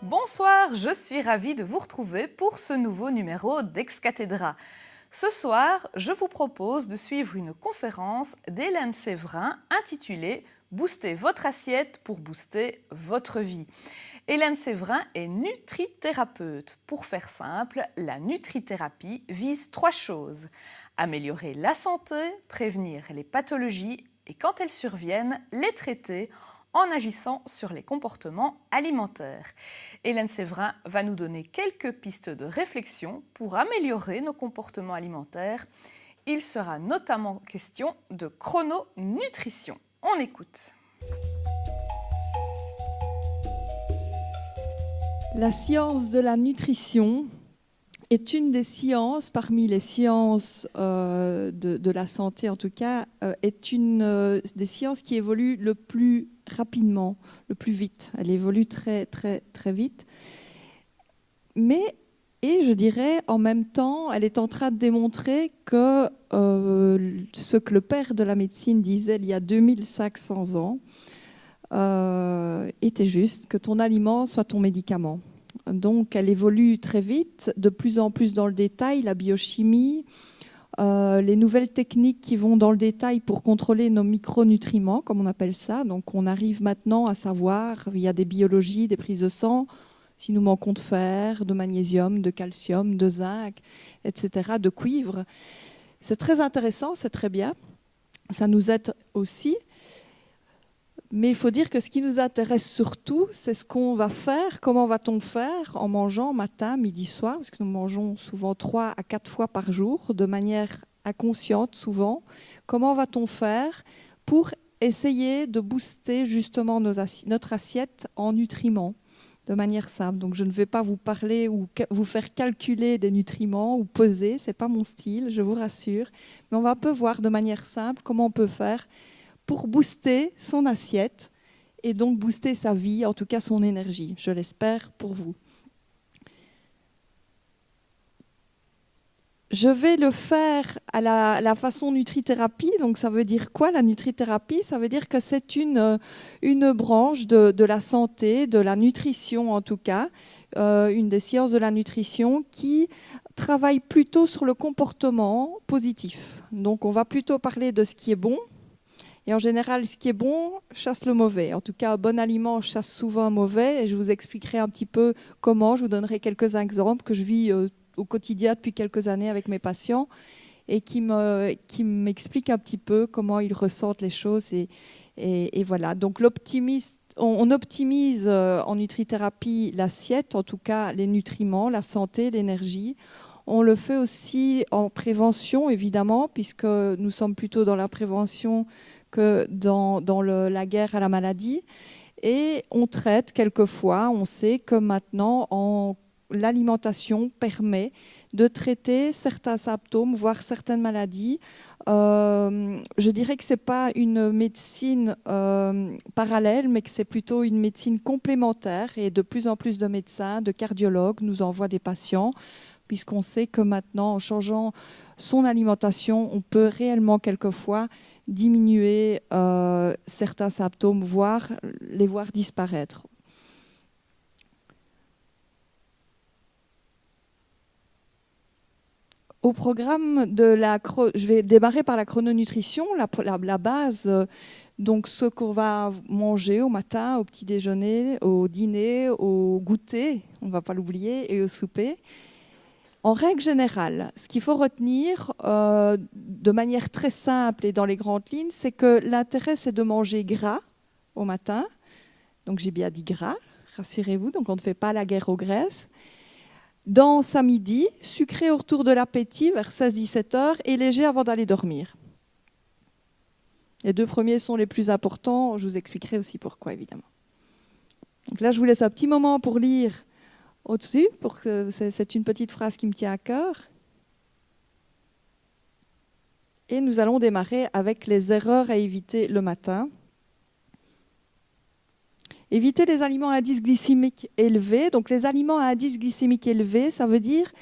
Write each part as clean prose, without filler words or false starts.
Bonsoir, je suis ravie de vous retrouver pour ce nouveau numéro d'Ex Cathedra. Ce soir, je vous propose de suivre une conférence d'Hélène Séverin intitulée « Booster votre assiette pour booster votre vie ». Hélène Séverin est nutrithérapeute. Pour faire simple, la nutrithérapie vise 3 choses. Améliorer la santé, prévenir les pathologies et quand elles surviennent, les traiter en agissant sur les comportements alimentaires. Hélène Séverin va nous donner quelques pistes de réflexion pour améliorer nos comportements alimentaires. Il sera notamment question de chrononutrition. On écoute. La science de la nutrition est une des sciences, parmi les sciences de la santé en tout cas, est une des sciences qui évolue le plus rapidement, le plus vite. Elle évolue très, très, très vite. Et je dirais, en même temps, elle est en train de démontrer que ce que le père de la médecine disait il y a 2500 ans était juste, que ton aliment soit ton médicament. Donc, elle évolue très vite, de plus en plus dans le détail, la biochimie, les nouvelles techniques qui vont dans le détail pour contrôler nos micronutriments, comme on appelle ça. Donc, on arrive maintenant à savoir, via des biologies, des prises de sang, si nous manquons de fer, de magnésium, de calcium, de zinc, etc., de cuivre. C'est très intéressant, c'est très bien. Ça nous aide aussi. Mais il faut dire que ce qui nous intéresse surtout, c'est ce qu'on va faire, comment va-t-on faire en mangeant matin, midi, soir, parce que nous mangeons souvent 3 à 4 fois par jour, de manière inconsciente souvent. Comment va-t-on faire pour essayer de booster justement notre assiette en nutriments de manière simple. Donc je ne vais pas vous parler ou vous faire calculer des nutriments ou peser, ce n'est pas mon style, je vous rassure. Mais on va un peu voir de manière simple comment on peut faire pour booster son assiette et donc booster sa vie, en tout cas son énergie, je l'espère pour vous. Je vais le faire à la façon nutrithérapie. Donc ça veut dire quoi la nutrithérapie? Ça veut dire que c'est une branche de la santé, de la nutrition en tout cas, une des sciences de la nutrition qui travaille plutôt sur le comportement positif. Donc on va plutôt parler de ce qui est bon. Et en général, ce qui est bon chasse le mauvais. En tout cas, un bon aliment chasse souvent un mauvais. Et je vous expliquerai un petit peu comment. Je vous donnerai quelques exemples que je vis au quotidien depuis quelques années avec mes patients et qui m'expliquent un petit peu comment ils ressentent les choses. Et voilà. Donc, on optimise en nutrithérapie l'assiette, en tout cas les nutriments, la santé, l'énergie. On le fait aussi en prévention, évidemment, puisque nous sommes plutôt dans la prévention que dans la guerre à la maladie. Et on traite quelquefois, on sait que maintenant, l'alimentation permet de traiter certains symptômes, voire certaines maladies. Je dirais que ce n'est pas une médecine parallèle, mais que c'est plutôt une médecine complémentaire. Et de plus en plus de médecins, de cardiologues nous envoient des patients, puisqu'on sait que maintenant, en changeant son alimentation, on peut réellement quelquefois diminuer certains symptômes, voire les voir disparaître. Au programme je vais démarrer par la chrononutrition, la base, donc ce qu'on va manger au matin, au petit déjeuner, au dîner, au goûter, on ne va pas l'oublier, et au souper. En règle générale, ce qu'il faut retenir de manière très simple et dans les grandes lignes, c'est que l'intérêt, c'est de manger gras au matin. Donc j'ai bien dit gras, rassurez-vous, donc on ne fait pas la guerre aux graisses. Dense à midi, sucré autour de l'appétit vers 16-17 heures et léger avant d'aller dormir. Les 2 premiers sont les plus importants, je vous expliquerai aussi pourquoi évidemment. Donc là, je vous laisse un petit moment pour lire au-dessus, c'est une petite phrase qui me tient à cœur. Et nous allons démarrer avec les erreurs à éviter le matin. Éviter les aliments à indice glycémique élevé. Donc les aliments à indice glycémique élevé, ça veut dire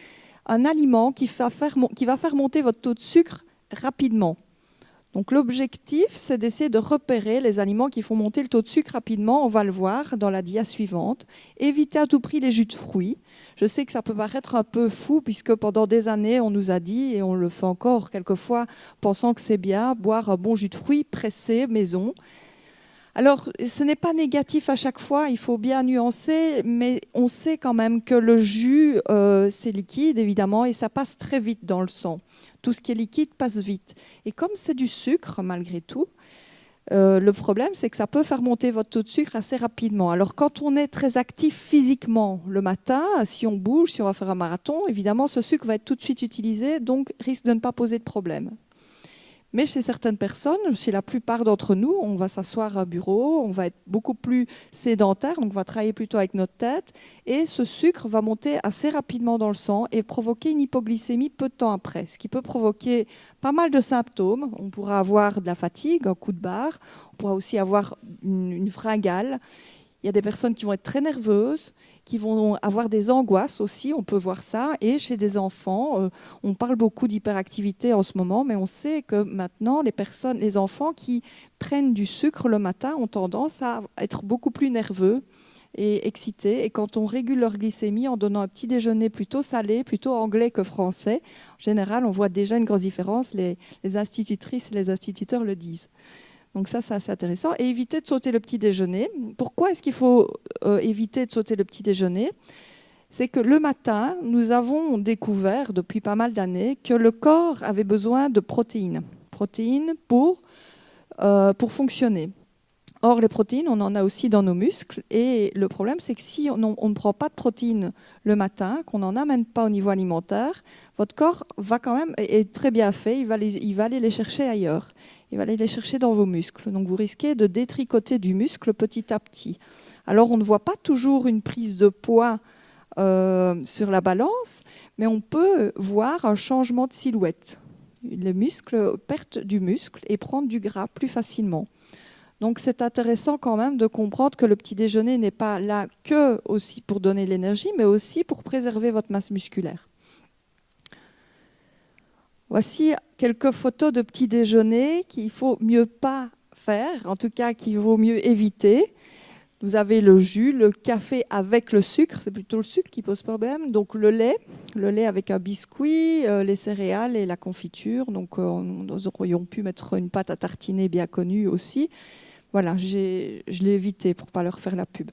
un aliment qui va faire monter votre taux de sucre rapidement. Donc l'objectif, c'est d'essayer de repérer les aliments qui font monter le taux de sucre rapidement. On va le voir dans la dia suivante. Éviter à tout prix les jus de fruits. Je sais que ça peut paraître un peu fou, puisque pendant des années, on nous a dit, et on le fait encore quelquefois, pensant que c'est bien, boire un bon jus de fruits pressé, maison. Alors, ce n'est pas négatif à chaque fois, il faut bien nuancer, mais on sait quand même que le jus, c'est liquide, évidemment, et ça passe très vite dans le sang. Tout ce qui est liquide passe vite. Et comme c'est du sucre, malgré tout, le problème, c'est que ça peut faire monter votre taux de sucre assez rapidement. Alors, quand on est très actif physiquement le matin, si on bouge, si on va faire un marathon, évidemment, ce sucre va être tout de suite utilisé, donc risque de ne pas poser de problème. Mais chez certaines personnes, chez la plupart d'entre nous, on va s'asseoir à un bureau, on va être beaucoup plus sédentaire, donc on va travailler plutôt avec notre tête, et ce sucre va monter assez rapidement dans le sang et provoquer une hypoglycémie peu de temps après, ce qui peut provoquer pas mal de symptômes. On pourra avoir de la fatigue, un coup de barre, on pourra aussi avoir une fringale. Il y a des personnes qui vont être très nerveuses, qui vont avoir des angoisses aussi, on peut voir ça. Et chez des enfants, on parle beaucoup d'hyperactivité en ce moment, mais on sait que maintenant, les enfants qui prennent du sucre le matin ont tendance à être beaucoup plus nerveux et excités. Et quand on régule leur glycémie en donnant un petit déjeuner plutôt salé, plutôt anglais que français, en général, on voit déjà une grosse différence. Les institutrices et les instituteurs le disent. Donc ça, c'est assez intéressant. Et éviter de sauter le petit déjeuner. Pourquoi est-ce qu'il faut éviter de sauter le petit déjeuner? C'est que le matin, nous avons découvert depuis pas mal d'années que le corps avait besoin de protéines. Protéines pour fonctionner. Or, les protéines, on en a aussi dans nos muscles. Et le problème, c'est que si on ne prend pas de protéines le matin, qu'on n'en amène pas au niveau alimentaire, votre corps va quand même, est très bien fait, il va aller les chercher ailleurs. Il va aller les chercher dans vos muscles. Donc, vous risquez de détricoter du muscle petit à petit. Alors, on ne voit pas toujours une prise de poids sur la balance, mais on peut voir un changement de silhouette. Les muscles perdent du muscle et prennent du gras plus facilement. Donc c'est intéressant quand même de comprendre que le petit déjeuner n'est pas là que aussi pour donner l'énergie, mais aussi pour préserver votre masse musculaire. Voici quelques photos de petit déjeuner qu'il faut mieux pas faire, en tout cas qu'il vaut mieux éviter. Vous avez le jus, le café avec le sucre, c'est plutôt le sucre qui pose problème. Donc le lait avec un biscuit, les céréales et la confiture. Donc nous aurions pu mettre une pâte à tartiner bien connue aussi. Voilà, je l'ai évité pour ne pas leur faire la pub.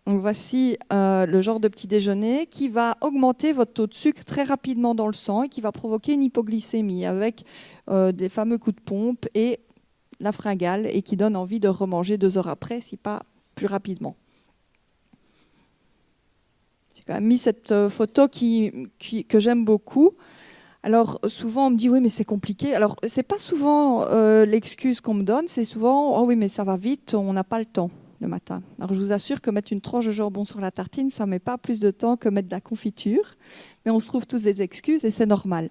Donc voici le genre de petit déjeuner qui va augmenter votre taux de sucre très rapidement dans le sang et qui va provoquer une hypoglycémie avec des fameux coups de pompe et la fringale et qui donne envie de remanger 2 heures après, si pas plus rapidement. J'ai quand même mis cette photo que j'aime beaucoup. Alors souvent on me dit oui mais c'est compliqué. Alors c'est pas souvent l'excuse qu'on me donne, c'est souvent oh oui mais ça va vite, on n'a pas le temps le matin. Alors je vous assure que mettre une tranche de jambon sur la tartine, ça met pas plus de temps que mettre de la confiture, mais on se trouve tous des excuses et c'est normal.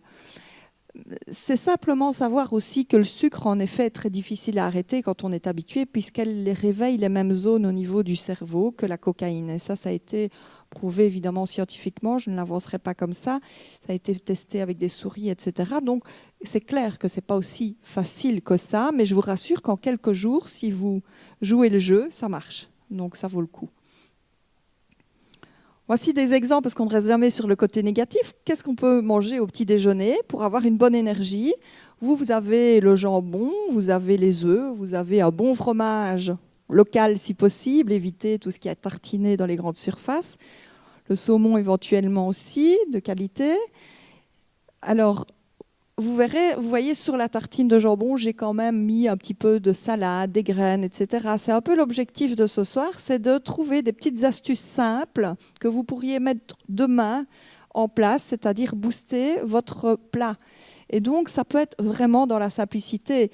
C'est simplement savoir aussi que le sucre en effet est très difficile à arrêter quand on est habitué puisqu'elle réveille les mêmes zones au niveau du cerveau que la cocaïne. Et ça a été prouvé évidemment scientifiquement, je ne l'avancerai pas comme ça. Ça a été testé avec des souris, etc. Donc c'est clair que ce n'est pas aussi facile que ça, mais je vous rassure qu'en quelques jours, si vous jouez le jeu, ça marche. Donc ça vaut le coup. Voici des exemples, parce qu'on ne reste jamais sur le côté négatif. Qu'est-ce qu'on peut manger au petit déjeuner pour avoir une bonne énergie? Vous avez le jambon, vous avez les œufs, vous avez un bon fromage local si possible, évitez tout ce qui est tartiné dans les grandes surfaces. Le saumon éventuellement aussi, de qualité. Alors, vous voyez sur la tartine de jambon, j'ai quand même mis un petit peu de salade, des graines, etc. C'est un peu l'objectif de ce soir, c'est de trouver des petites astuces simples que vous pourriez mettre demain en place, c'est-à-dire booster votre plat. Et donc, ça peut être vraiment dans la simplicité.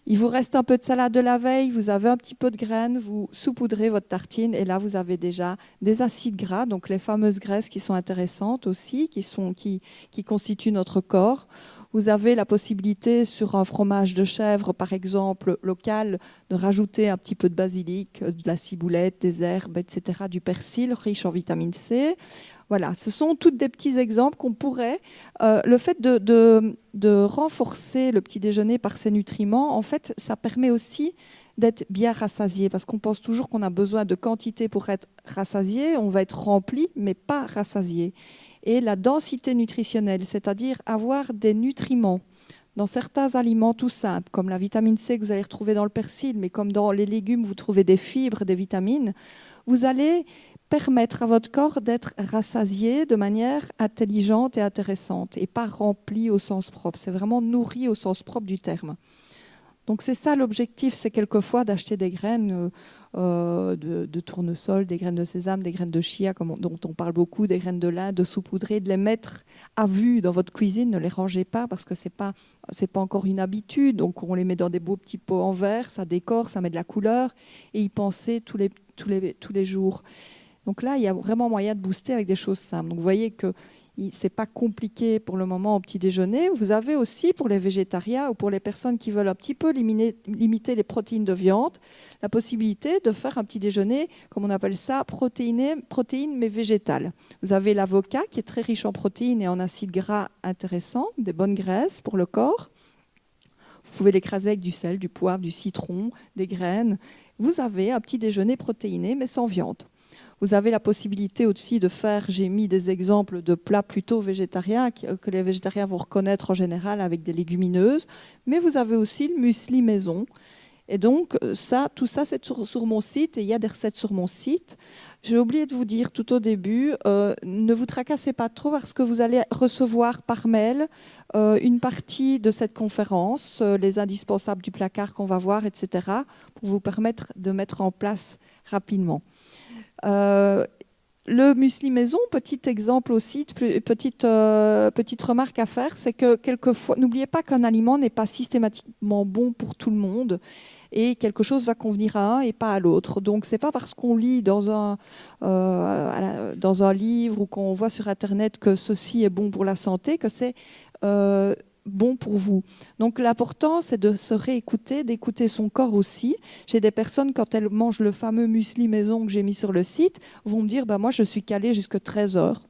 Il vous reste un peu de salade de la veille, vous avez un petit peu de graines, vous saupoudrez votre tartine et là, vous avez déjà des acides gras, donc les fameuses graisses qui sont intéressantes aussi, qui constituent notre corps. Vous avez la possibilité sur un fromage de chèvre, par exemple, local, de rajouter un petit peu de basilic, de la ciboulette, des herbes, etc., du persil riche en vitamine C. Voilà, ce sont tous des petits exemples qu'on pourrait... le fait de renforcer le petit déjeuner par ces nutriments, en fait, ça permet aussi d'être bien rassasié, parce qu'on pense toujours qu'on a besoin de quantité pour être rassasié, on va être rempli, mais pas rassasié. Et la densité nutritionnelle, c'est-à-dire avoir des nutriments dans certains aliments tout simples, comme la vitamine C que vous allez retrouver dans le persil, mais comme dans les légumes, vous trouvez des fibres, des vitamines, vous allez permettre à votre corps d'être rassasié de manière intelligente et intéressante, et pas rempli au sens propre. C'est vraiment nourri au sens propre du terme. Donc c'est ça l'objectif, c'est quelquefois d'acheter des graines de tournesol, des graines de sésame, des graines de chia, dont on parle beaucoup, des graines de lin, de saupoudrer, de les mettre à vue dans votre cuisine. Ne les rangez pas parce que c'est pas encore une habitude. Donc on les met dans des beaux petits pots en verre, ça décore, ça met de la couleur, et y penser tous les jours. Donc là, il y a vraiment moyen de booster avec des choses simples. Donc vous voyez que ce n'est pas compliqué pour le moment au petit déjeuner. Vous avez aussi pour les végétariens ou pour les personnes qui veulent un petit peu limiter les protéines de viande, la possibilité de faire un petit déjeuner, comme on appelle ça, protéines mais végétales. Vous avez l'avocat qui est très riche en protéines et en acides gras intéressants, des bonnes graisses pour le corps. Vous pouvez l'écraser avec du sel, du poivre, du citron, des graines. Vous avez un petit déjeuner protéiné mais sans viande. Vous avez la possibilité aussi de faire, j'ai mis des exemples de plats plutôt végétariens que les végétariens vont reconnaître en général avec des légumineuses, mais vous avez aussi le muesli maison. Et donc tout ça c'est sur mon site, et il y a des recettes sur mon site. J'ai oublié de vous dire tout au début, ne vous tracassez pas trop parce que vous allez recevoir par mail une partie de cette conférence, les indispensables du placard qu'on va voir, etc., pour vous permettre de mettre en place rapidement. Le muesli maison, petit exemple aussi, petite remarque à faire, c'est que quelquefois, n'oubliez pas qu'un aliment n'est pas systématiquement bon pour tout le monde, et quelque chose va convenir à un et pas à l'autre. Donc c'est pas parce qu'on lit dans un livre ou qu'on voit sur Internet que ceci est bon pour la santé que c'est bon pour vous. Donc l'important, c'est de se réécouter, d'écouter son corps aussi. J'ai des personnes, quand elles mangent le fameux muesli maison que j'ai mis sur le site, vont me dire moi je suis calée jusqu'à 13 heures.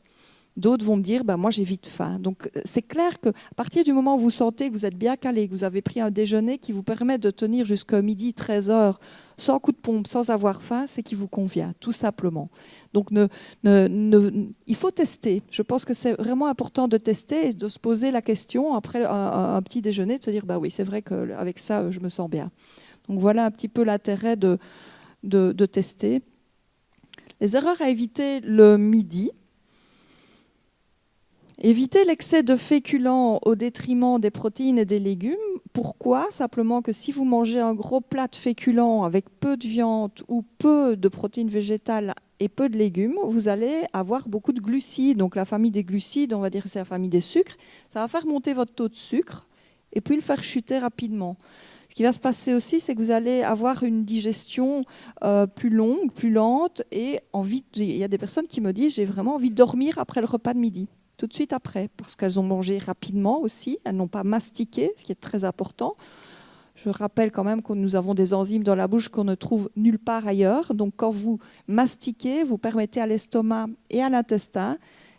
D'autres vont me dire moi j'ai vite faim. Donc c'est clair qu'à partir du moment où vous sentez que vous êtes bien calé, que vous avez pris un déjeuner qui vous permet de tenir jusqu'à midi, 13 heures, sans coup de pompe, sans avoir faim, c'est qui vous convient, tout simplement. Donc il faut tester. Je pense que c'est vraiment important de tester et de se poser la question après un petit déjeuner, de se dire oui, c'est vrai qu'avec ça, je me sens bien. Donc voilà un petit peu l'intérêt de tester. Les erreurs à éviter le midi. Éviter l'excès de féculents au détriment des protéines et des légumes. Pourquoi ? Simplement que si vous mangez un gros plat de féculents avec peu de viande ou peu de protéines végétales et peu de légumes, vous allez avoir beaucoup de glucides. Donc la famille des glucides, on va dire que c'est la famille des sucres. Ça va faire monter votre taux de sucre et puis le faire chuter rapidement. Ce qui va se passer aussi, c'est que vous allez avoir une digestion plus longue, plus lente, et il y a des personnes qui me disent « j'ai vraiment envie de dormir après le repas de midi ». Tout de suite après, parce qu'elles ont mangé rapidement aussi, elles n'ont pas mastiqué, ce qui est très important. Je rappelle quand même que nous avons des enzymes dans la bouche qu'on ne trouve nulle part ailleurs. Donc quand vous mastiquez, vous permettez à l'estomac et à l'intestin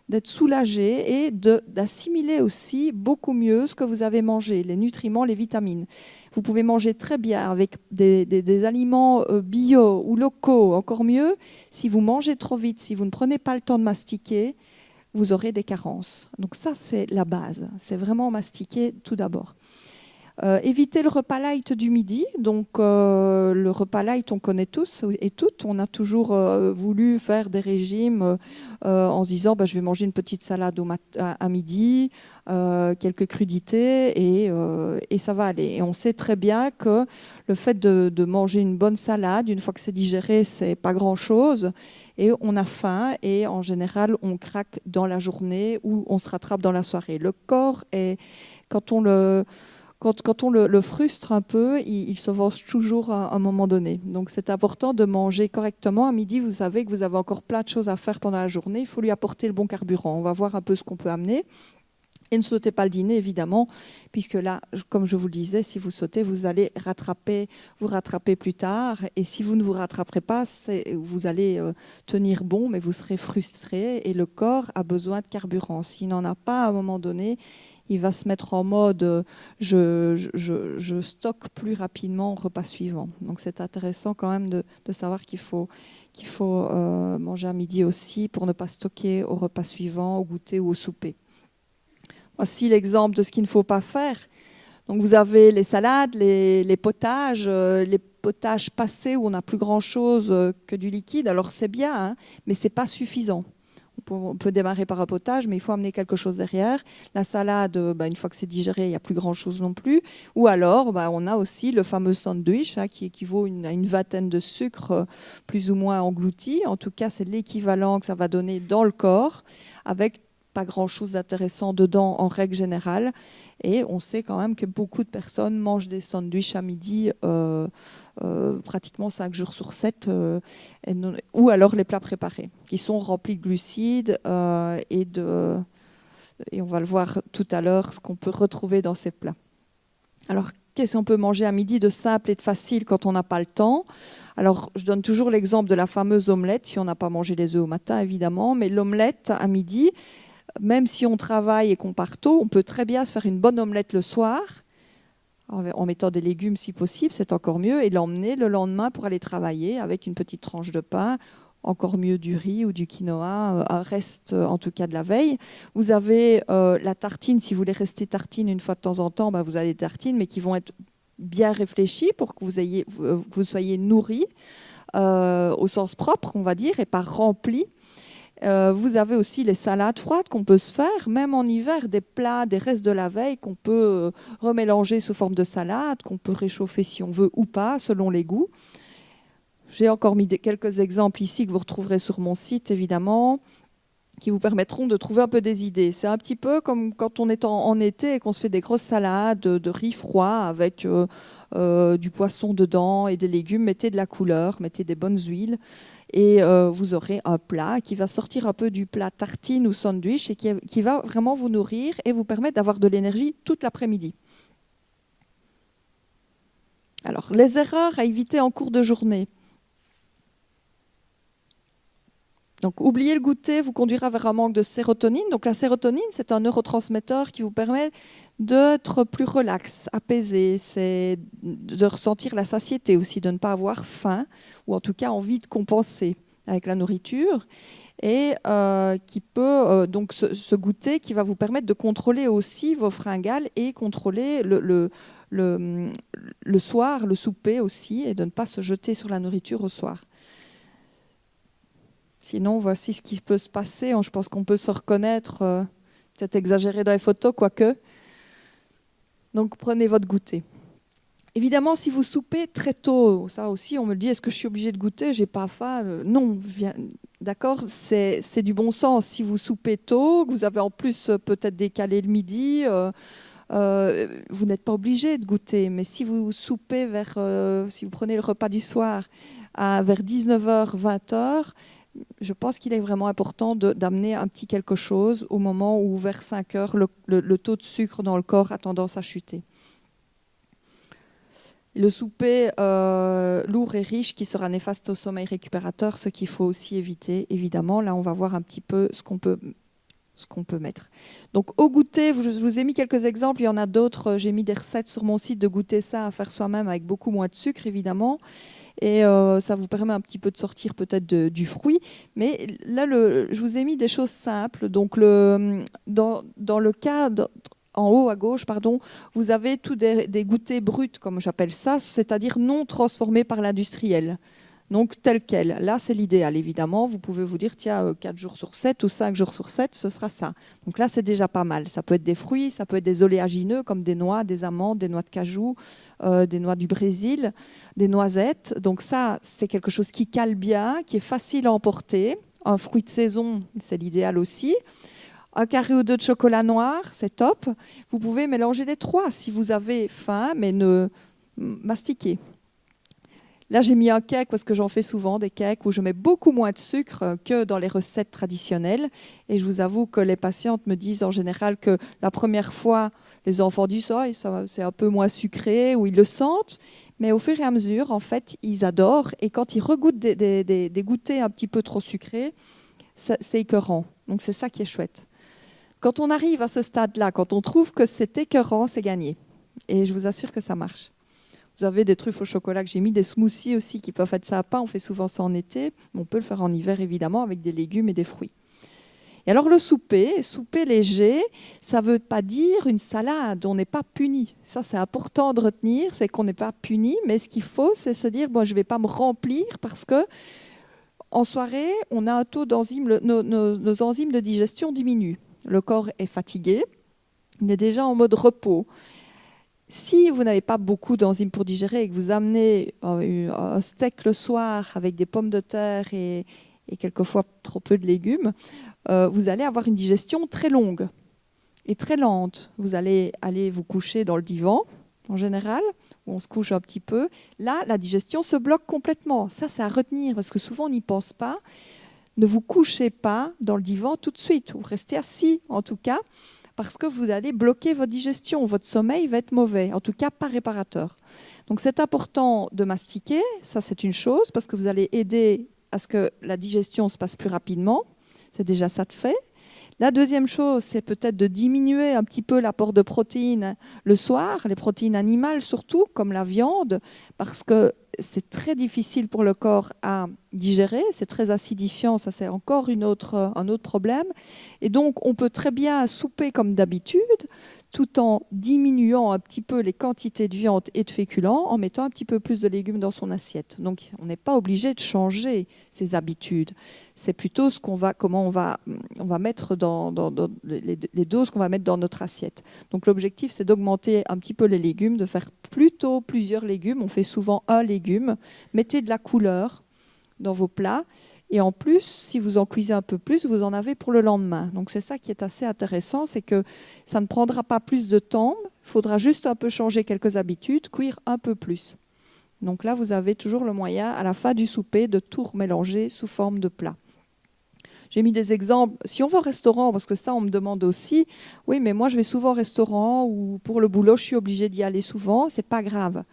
d'être soulagés et d'assimiler aussi beaucoup mieux ce que vous avez mangé, les nutriments, les vitamines. Vous pouvez manger très bien avec des aliments bio ou locaux, encore mieux. Si vous mangez trop vite, si vous ne prenez pas le temps de mastiquer, vous aurez des carences. Donc ça, c'est la base. C'est vraiment mastiquer tout d'abord. Éviter le repas light du midi. Donc le repas light, on connaît tous et toutes. On a toujours voulu faire des régimes en se disant je vais manger une petite salade à midi, quelques crudités et ça va aller. Et on sait très bien que le fait de manger une bonne salade, une fois que c'est digéré, c'est pas grand-chose. Et on a faim et en général, on craque dans la journée ou on se rattrape dans la soirée. Le corps, quand on le frustre un peu, il se venge toujours à un moment donné. Donc c'est important de manger correctement. À midi, vous savez que vous avez encore plein de choses à faire pendant la journée. Il faut lui apporter le bon carburant. On va voir un peu ce qu'on peut amener. Et ne sautez pas le dîner, évidemment, puisque là, comme je vous le disais, si vous sautez, vous allez vous rattraper plus tard. Et si vous ne vous rattraperez pas, vous allez tenir bon, mais vous serez frustré. Et le corps a besoin de carburant. S'il n'en a pas à un moment donné, il va se mettre en mode je stocke plus rapidement au repas suivant. Donc c'est intéressant quand même de savoir qu'il faut manger à midi aussi pour ne pas stocker au repas suivant, au goûter ou au souper. Voici l'exemple de ce qu'il ne faut pas faire. Donc vous avez les salades, les potages passés où on n'a plus grand-chose que du liquide. Alors c'est bien, hein, mais ce n'est pas suffisant. On peut démarrer par un potage, mais il faut amener quelque chose derrière. La salade, une fois que c'est digéré, il n'y a plus grand-chose non plus. Ou alors, on a aussi le fameux sandwich qui équivaut à une vingtaine de sucres plus ou moins engloutis. En tout cas, c'est l'équivalent que ça va donner dans le corps, avec pas grand-chose d'intéressant dedans en règle générale. Et on sait quand même que beaucoup de personnes mangent des sandwichs à midi pratiquement 5 jours sur 7, ou alors les plats préparés, qui sont remplis de glucides et on va le voir tout à l'heure, ce qu'on peut retrouver dans ces plats. Alors, qu'est-ce qu'on peut manger à midi de simple et de facile quand on n'a pas le temps ? Alors, je donne toujours l'exemple de la fameuse omelette, si on n'a pas mangé les œufs au matin, évidemment, mais l'omelette à midi, même si on travaille et qu'on part tôt, on peut très bien se faire une bonne omelette le soir, en mettant des légumes si possible, c'est encore mieux, et l'emmener le lendemain pour aller travailler avec une petite tranche de pain, encore mieux du riz ou du quinoa, un reste en tout cas de la veille. Vous avez la tartine, si vous voulez rester tartine une fois de temps en temps, vous avez des tartines, mais qui vont être bien réfléchies pour que vous soyez nourris au sens propre, on va dire, et pas remplis. Vous avez aussi les salades froides qu'on peut se faire, même en hiver, des plats, des restes de la veille qu'on peut remélanger sous forme de salade, qu'on peut réchauffer si on veut ou pas, selon les goûts. J'ai encore mis quelques exemples ici que vous retrouverez sur mon site, évidemment, qui vous permettront de trouver un peu des idées. C'est un petit peu comme quand on est en été et qu'on se fait des grosses salades de riz froid avec du poisson dedans et des légumes. Mettez de la couleur, mettez des bonnes huiles. Et vous aurez un plat qui va sortir un peu du plat tartine ou sandwich et qui va vraiment vous nourrir et vous permettre d'avoir de l'énergie toute l'après-midi. Alors, les erreurs à éviter en cours de journée. Donc, oublier le goûter vous conduira vers un manque de sérotonine. Donc, la sérotonine, c'est un neurotransmetteur qui vous permet d'être plus relax, apaisé, c'est de ressentir la satiété aussi, de ne pas avoir faim, ou en tout cas envie de compenser avec la nourriture, et qui peut donc ce goûter qui va vous permettre de contrôler aussi vos fringales et contrôler le soir, le souper aussi, et de ne pas se jeter sur la nourriture au soir. Sinon, voici ce qui peut se passer. Je pense qu'on peut se reconnaître, peut-être exagéré dans les photos, quoique. Donc, prenez votre goûter. Évidemment, si vous soupez très tôt, ça aussi, on me le dit, est-ce que je suis obligée de goûter ? J'ai pas faim. Non, d'accord, c'est du bon sens. Si vous soupez tôt, que vous avez en plus peut-être décalé le midi, vous n'êtes pas obligé de goûter. Mais si vous soupez si vous prenez le repas du soir vers 19h, 20h, je pense qu'il est vraiment important d'amener un petit quelque chose au moment où, vers 5 heures, le taux de sucre dans le corps a tendance à chuter. Le souper lourd et riche qui sera néfaste au sommeil récupérateur, ce qu'il faut aussi éviter, évidemment. Là, on va voir un petit peu ce qu'on peut mettre. Donc, au goûter, je vous ai mis quelques exemples. Il y en a d'autres. J'ai mis des recettes sur mon site de goûter ça à faire soi-même avec beaucoup moins de sucre, évidemment. Et ça vous permet un petit peu de sortir peut-être du fruit. Mais là, je vous ai mis des choses simples. Donc, dans le cas, en haut à gauche, vous avez tous des goûters bruts, comme j'appelle ça, c'est-à-dire non transformés par l'industriel. Donc, tel quel. Là, c'est l'idéal, évidemment. Vous pouvez vous dire, tiens, 4 jours sur 7 ou 5 jours sur 7, ce sera ça. Donc là, c'est déjà pas mal. Ça peut être des fruits, ça peut être des oléagineux, comme des noix, des amandes, des noix de cajou, des noix du Brésil, des noisettes. Donc ça, c'est quelque chose qui cale bien, qui est facile à emporter. Un fruit de saison, c'est l'idéal aussi. Un carré ou deux de chocolat noir, c'est top. Vous pouvez mélanger les trois si vous avez faim, mais ne mastiquez. Là, j'ai mis un cake parce que j'en fais souvent des cakes où je mets beaucoup moins de sucre que dans les recettes traditionnelles. Et je vous avoue que les patientes me disent en général que la première fois, les enfants disent oh, ça, c'est un peu moins sucré, ou ils le sentent. Mais au fur et à mesure, en fait, ils adorent. Et quand ils regoûtent des goûters un petit peu trop sucrés, c'est écœurant. Donc c'est ça qui est chouette. Quand on arrive à ce stade-là, quand on trouve que c'est écœurant, c'est gagné. Et je vous assure que ça marche. Vous avez des truffes au chocolat que j'ai mis, des smoothies aussi qui peuvent être sympas. On fait souvent ça en été. On peut le faire en hiver, évidemment, avec des légumes et des fruits. Et alors le souper léger, ça ne veut pas dire une salade. On n'est pas puni. Ça, c'est important de retenir, c'est qu'on n'est pas puni. Mais ce qu'il faut, c'est se dire, bon, je ne vais pas me remplir parce que en soirée, on a un taux d'enzymes, nos enzymes de digestion diminuent. Le corps est fatigué, il est déjà en mode repos. Si vous n'avez pas beaucoup d'enzymes pour digérer et que vous amenez un steak le soir avec des pommes de terre et quelquefois trop peu de légumes, vous allez avoir une digestion très longue et très lente. Vous allez aller vous coucher dans le divan, en général, où on se couche un petit peu. Là, la digestion se bloque complètement. Ça, c'est à retenir parce que souvent, on n'y pense pas. Ne vous couchez pas dans le divan tout de suite, ou restez assis en tout cas, parce que vous allez bloquer votre digestion. Votre sommeil va être mauvais, en tout cas pas réparateur. Donc c'est important de mastiquer, ça c'est une chose, parce que vous allez aider à ce que la digestion se passe plus rapidement. C'est déjà ça de fait. La deuxième chose, c'est peut-être de diminuer un petit peu l'apport de protéines le soir, les protéines animales surtout, comme la viande, parce que c'est très difficile pour le corps à digérer, c'est très acidifiant, ça c'est encore un autre problème. Et donc on peut très bien souper comme d'habitude, tout en diminuant un petit peu les quantités de viande et de féculents, en mettant un petit peu plus de légumes dans son assiette. Donc on n'est pas obligé de changer ses habitudes. C'est plutôt comment on va mettre dans les doses qu'on va mettre dans notre assiette. Donc l'objectif, c'est d'augmenter un petit peu les légumes, de faire plutôt plusieurs légumes. On fait souvent un légume. Mettez de la couleur dans vos plats. Et en plus, si vous en cuisez un peu plus, vous en avez pour le lendemain. Donc c'est ça qui est assez intéressant, c'est que ça ne prendra pas plus de temps. Il faudra juste un peu changer quelques habitudes, cuire un peu plus. Donc là, vous avez toujours le moyen, à la fin du souper, de tout remélanger sous forme de plat. J'ai mis des exemples. Si on va au restaurant, parce que ça, on me demande aussi, oui, mais moi, je vais souvent au restaurant ou pour le boulot, je suis obligée d'y aller souvent. C'est pas grave.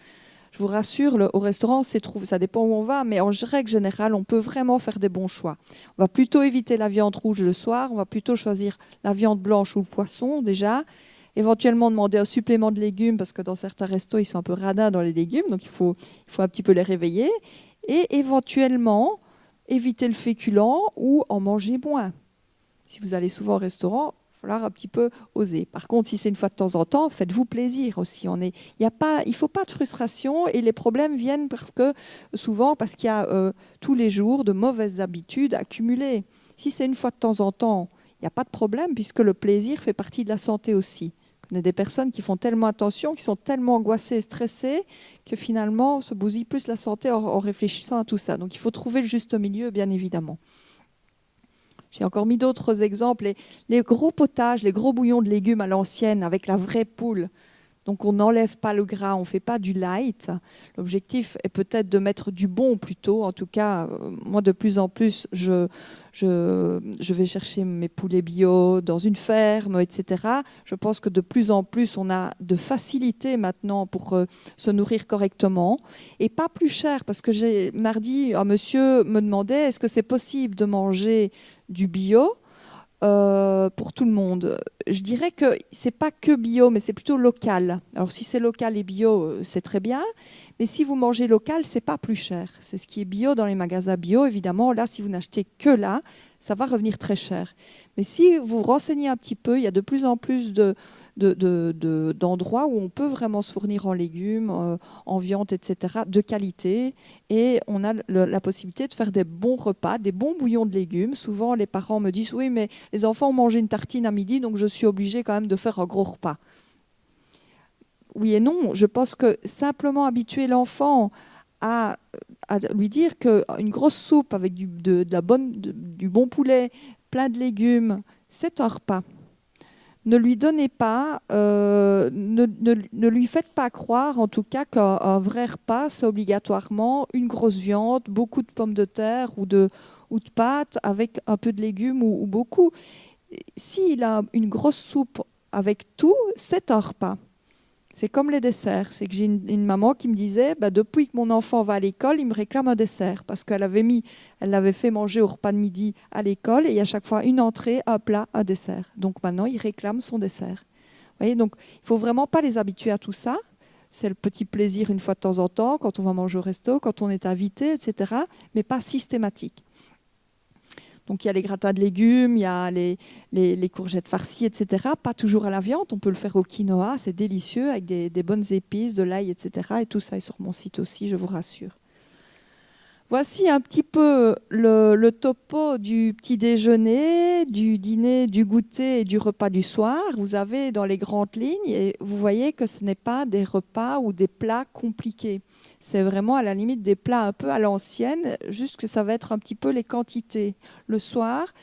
Je vous rassure, au restaurant, ça dépend où on va, mais en règle générale, on peut vraiment faire des bons choix. On va plutôt éviter la viande rouge le soir, on va plutôt choisir la viande blanche ou le poisson déjà. Éventuellement demander un supplément de légumes, parce que dans certains restos, ils sont un peu radins dans les légumes, donc il faut un petit peu les réveiller. Et éventuellement, éviter le féculent ou en manger moins. Si vous allez souvent au restaurant, il va falloir un petit peu oser. Par contre, si c'est une fois de temps en temps, faites-vous plaisir aussi. Il ne faut pas de frustration et les problèmes viennent parce qu'il y a tous les jours de mauvaises habitudes accumulées. Si c'est une fois de temps en temps, il n'y a pas de problème puisque le plaisir fait partie de la santé aussi. On a des personnes qui font tellement attention, qui sont tellement angoissées et stressées que finalement se bousillent plus la santé en réfléchissant à tout ça. Donc il faut trouver le juste milieu, bien évidemment. J'ai encore mis d'autres exemples. Les gros potages, les gros bouillons de légumes à l'ancienne avec la vraie poule. Donc on n'enlève pas le gras, on ne fait pas du light. L'objectif est peut-être de mettre du bon plutôt. En tout cas, moi de plus en plus, je vais chercher mes poulets bio dans une ferme, etc. Je pense que de plus en plus, on a de facilité maintenant pour se nourrir correctement. Et pas plus cher, parce que mardi, un monsieur me demandait, est-ce que c'est possible de manger du bio pour tout le monde. Je dirais que c'est pas que bio, mais c'est plutôt local. Alors si c'est local et bio, c'est très bien. Mais si vous mangez local, c'est pas plus cher. C'est ce qui est bio dans les magasins bio, évidemment. Là, si vous n'achetez que là, ça va revenir très cher. Mais si vous vous renseignez un petit peu, il y a de plus en plus d'endroits où on peut vraiment se fournir en légumes, en viande, etc., de qualité. Et on a la possibilité de faire des bons repas, des bons bouillons de légumes. Souvent, les parents me disent « Oui, mais les enfants ont mangé une tartine à midi, donc je suis obligée quand même de faire un gros repas. » Oui et non. Je pense que simplement habituer l'enfant à lui dire qu'une grosse soupe avec du bon poulet, plein de légumes, c'est un repas. ne lui donnez pas, ne lui faites pas croire en tout cas qu'un vrai repas, c'est obligatoirement une grosse viande, beaucoup de pommes de terre ou de pâtes avec un peu de légumes ou beaucoup. S'il a une grosse soupe avec tout, c'est un repas. C'est comme les desserts. C'est que j'ai une maman qui me disait, depuis que mon enfant va à l'école, il me réclame un dessert parce qu'elle l'avait fait manger au repas de midi à l'école et à chaque fois une entrée, un plat, un dessert. Donc maintenant, il réclame son dessert. Vous voyez, donc il ne faut vraiment pas les habituer à tout ça. C'est le petit plaisir une fois de temps en temps, quand on va manger au resto, quand on est invité, etc. Mais pas systématique. Donc il y a les gratins de légumes, il y a les courgettes farcies, etc. Pas toujours à la viande, on peut le faire au quinoa, c'est délicieux avec des bonnes épices, de l'ail, etc. Et tout ça est sur mon site aussi, je vous rassure. Voici un petit peu le topo du petit déjeuner, du dîner, du goûter et du repas du soir. Vous avez dans les grandes lignes, et vous voyez que ce n'est pas des repas ou des plats compliqués. C'est vraiment à la limite des plats un peu à l'ancienne, juste que ça va être un petit peu les quantités. Le soir,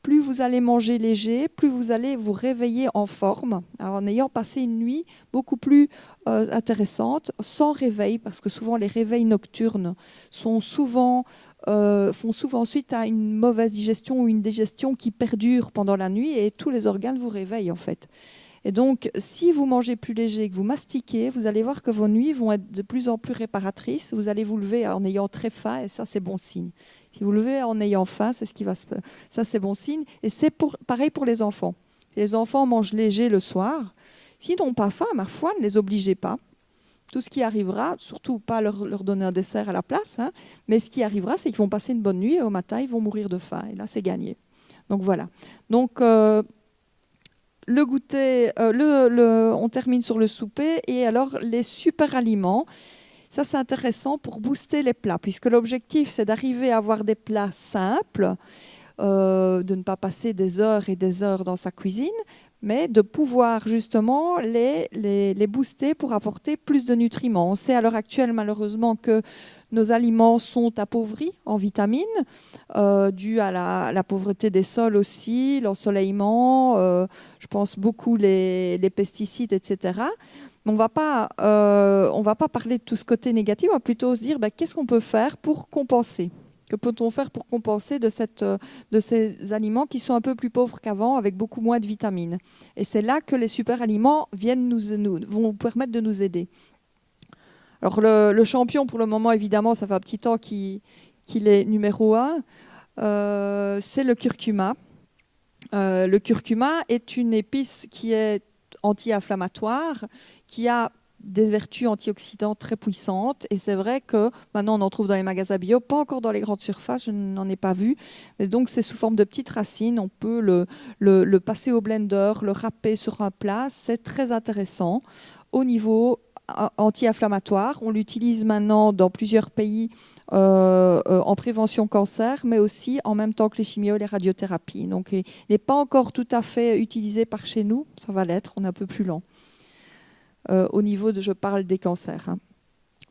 plus vous allez manger léger, plus vous allez vous réveiller en forme, alors en ayant passé une nuit beaucoup plus intéressante, sans réveil, parce que souvent les réveils nocturnes font souvent suite à une mauvaise digestion ou une digestion qui perdure pendant la nuit et tous les organes vous réveillent en fait. Et donc, si vous mangez plus léger, que vous mastiquez, vous allez voir que vos nuits vont être de plus en plus réparatrices. Vous allez vous lever en ayant très faim et ça, c'est bon signe. Si vous levez en ayant faim, c'est ce qui va se passer. Ça, c'est bon signe. Et c'est pareil pour les enfants. Si les enfants mangent léger le soir, s'ils n'ont pas faim, ma foi, ne les obligez pas. Tout ce qui arrivera, surtout pas leur donner un dessert à la place, mais ce qui arrivera, c'est qu'ils vont passer une bonne nuit et au matin, ils vont mourir de faim. Et là, c'est gagné. Donc voilà. Donc, le goûter, on termine sur le souper et alors les super aliments. Ça, c'est intéressant pour booster les plats, puisque l'objectif, c'est d'arriver à avoir des plats simples, de ne pas passer des heures et des heures dans sa cuisine, mais de pouvoir justement les booster pour apporter plus de nutriments. On sait à l'heure actuelle, malheureusement, que nos aliments sont appauvris en vitamines, dû à la pauvreté des sols aussi, l'ensoleillement, je pense beaucoup les pesticides, etc. On ne va pas parler de tout ce côté négatif, on va plutôt se dire qu'est-ce qu'on peut faire pour compenser. Que peut-on faire pour compenser de ces aliments qui sont un peu plus pauvres qu'avant, avec beaucoup moins de vitamines. Et c'est là que les super aliments vont permettre de nous aider. Alors le champion pour le moment, évidemment, ça fait un petit temps qu'il est numéro 1, c'est le curcuma. Le curcuma est une épice qui est anti-inflammatoire, qui a des vertus antioxydantes très puissantes. Et c'est vrai que maintenant, on en trouve dans les magasins bio, pas encore dans les grandes surfaces, je n'en ai pas vu. Mais donc, c'est sous forme de petites racines. On peut le passer au blender, le râper sur un plat. C'est très intéressant. Au niveau anti-inflammatoire, on l'utilise maintenant dans plusieurs pays en prévention cancer, mais aussi en même temps que les chimios et les radiothérapies. Donc, il n'est pas encore tout à fait utilisé par chez nous. Ça va l'être, on est un peu plus lent. Au niveau je parle des cancers,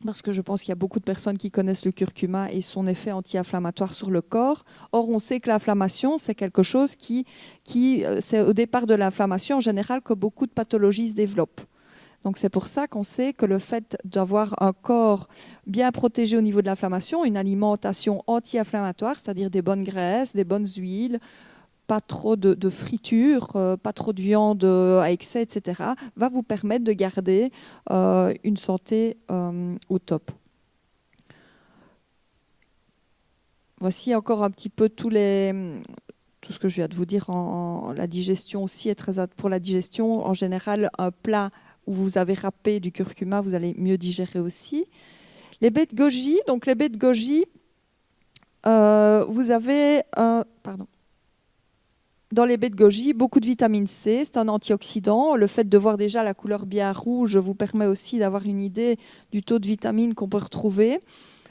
parce que je pense qu'il y a beaucoup de personnes qui connaissent le curcuma et son effet anti-inflammatoire sur le corps. Or, on sait que l'inflammation, c'est quelque chose c'est au départ de l'inflammation en général que beaucoup de pathologies se développent. Donc c'est pour ça qu'on sait que le fait d'avoir un corps bien protégé au niveau de l'inflammation, une alimentation anti-inflammatoire, c'est-à-dire des bonnes graisses, des bonnes huiles, pas trop de friture, pas trop de viande à excès, etc., va vous permettre de garder une santé au top. Voici encore un petit peu tout ce que je viens de vous dire la digestion aussi est très pour la digestion. En général, un plat où vous avez râpé du curcuma, vous allez mieux digérer aussi. Les baies de goji, donc les baies de goji, vous avez dans les baies de goji, beaucoup de vitamine C, c'est un antioxydant. Le fait de voir déjà la couleur bien rouge vous permet aussi d'avoir une idée du taux de vitamine qu'on peut retrouver.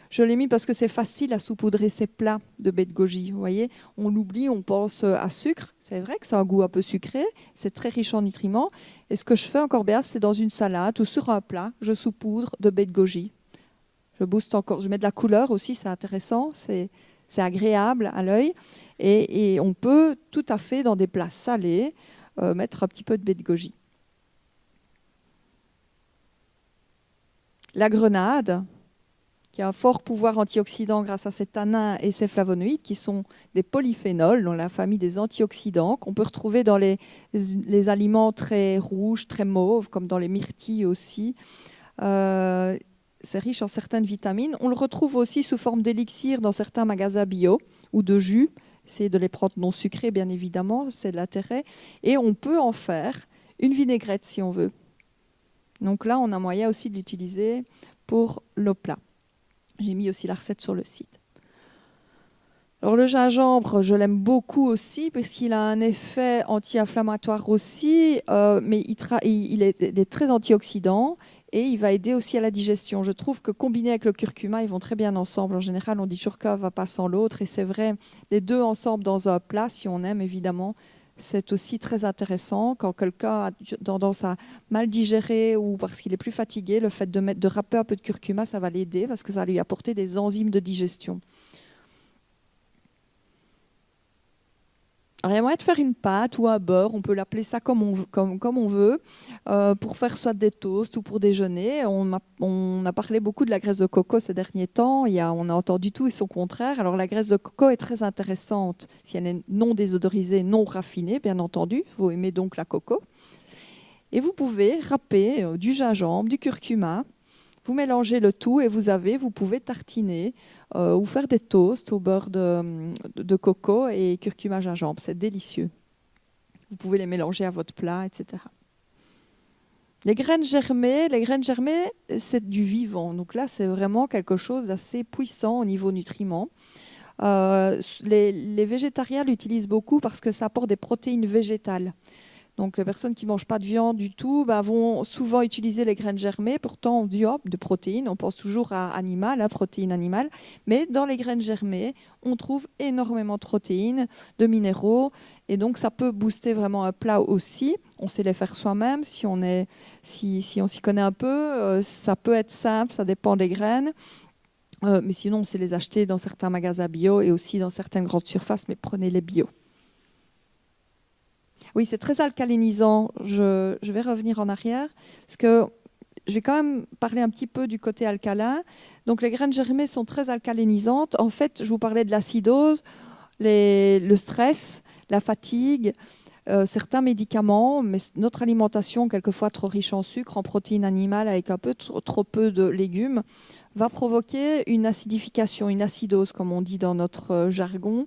Je l'ai mis parce que c'est facile à saupoudrer ces plats de baies de goji. Vous voyez, on l'oublie, on pense à sucre. C'est vrai que ça a un goût un peu sucré, c'est très riche en nutriments. Et ce que je fais encore bien, c'est dans une salade ou sur un plat, je saupoudre de baies de goji. Je booste encore, je mets de la couleur aussi, c'est intéressant, c'est agréable à l'œil. Et on peut tout à fait, dans des plats salés, mettre un petit peu de baie de goji. La grenade, qui a un fort pouvoir antioxydant grâce à ses tanins et ses flavonoïdes, qui sont des polyphénols dans la famille des antioxydants, qu'on peut retrouver dans les aliments très rouges, très mauves, comme dans les myrtilles aussi. C'est riche en certaines vitamines. On le retrouve aussi sous forme d'élixir dans certains magasins bio ou de jus. Essayez de les prendre non sucrés, bien évidemment, c'est de l'intérêt. Et on peut en faire une vinaigrette si on veut. Donc là, on a moyen aussi de l'utiliser pour nos plats. J'ai mis aussi la recette sur le site. Alors le gingembre, je l'aime beaucoup aussi parce qu'il a un effet anti-inflammatoire aussi, mais il est très antioxydant et il va aider aussi à la digestion. Je trouve que combiné avec le curcuma, ils vont très bien ensemble. En général, on dit toujours qu'un va pas sans l'autre et c'est vrai, les deux ensemble dans un plat, si on aime évidemment, c'est aussi très intéressant. Quand quelqu'un a tendance à mal digérer ou parce qu'il est plus fatigué, le fait de râper un peu de curcuma, ça va l'aider parce que ça va lui apporter des enzymes de digestion. Alors, il y a moyen de faire une pâte ou un beurre, on peut l'appeler ça comme on veut, pour faire soit des toasts ou pour déjeuner. On a parlé beaucoup de la graisse de coco ces derniers temps, on a entendu tout et son contraire. Alors la graisse de coco est très intéressante si elle est non désodorisée, non raffinée, bien entendu. Vous aimez donc la coco. Et vous pouvez râper du gingembre, du curcuma. Vous mélangez le tout et vous pouvez tartiner ou faire des toasts au beurre de coco et curcuma gingembre. C'est délicieux. Vous pouvez les mélanger à votre plat, etc. Les graines germées, c'est du vivant. Donc là, c'est vraiment quelque chose d'assez puissant au niveau nutriments. Les végétariens l'utilisent beaucoup parce que ça apporte des protéines végétales. Donc les personnes qui ne mangent pas de viande du tout vont souvent utiliser les graines germées. Pourtant, on dit de protéines, on pense toujours à animal, protéines animales. Mais dans les graines germées, on trouve énormément de protéines, de minéraux. Et donc ça peut booster vraiment un plat aussi. On sait les faire soi-même. Si on s'y connaît un peu, ça peut être simple, ça dépend des graines. Mais sinon, on sait les acheter dans certains magasins bio et aussi dans certaines grandes surfaces, mais prenez les bio. Oui, c'est très alcalinisant. Je vais revenir en arrière, parce que je vais quand même parler un petit peu du côté alcalin. Donc, les graines germées sont très alcalinisantes. En fait, je vous parlais de l'acidose, le stress, la fatigue, certains médicaments, mais notre alimentation, quelquefois trop riche en sucre, en protéines animales, avec un peu trop peu de légumes, va provoquer une acidification, une acidose, comme on dit dans notre jargon,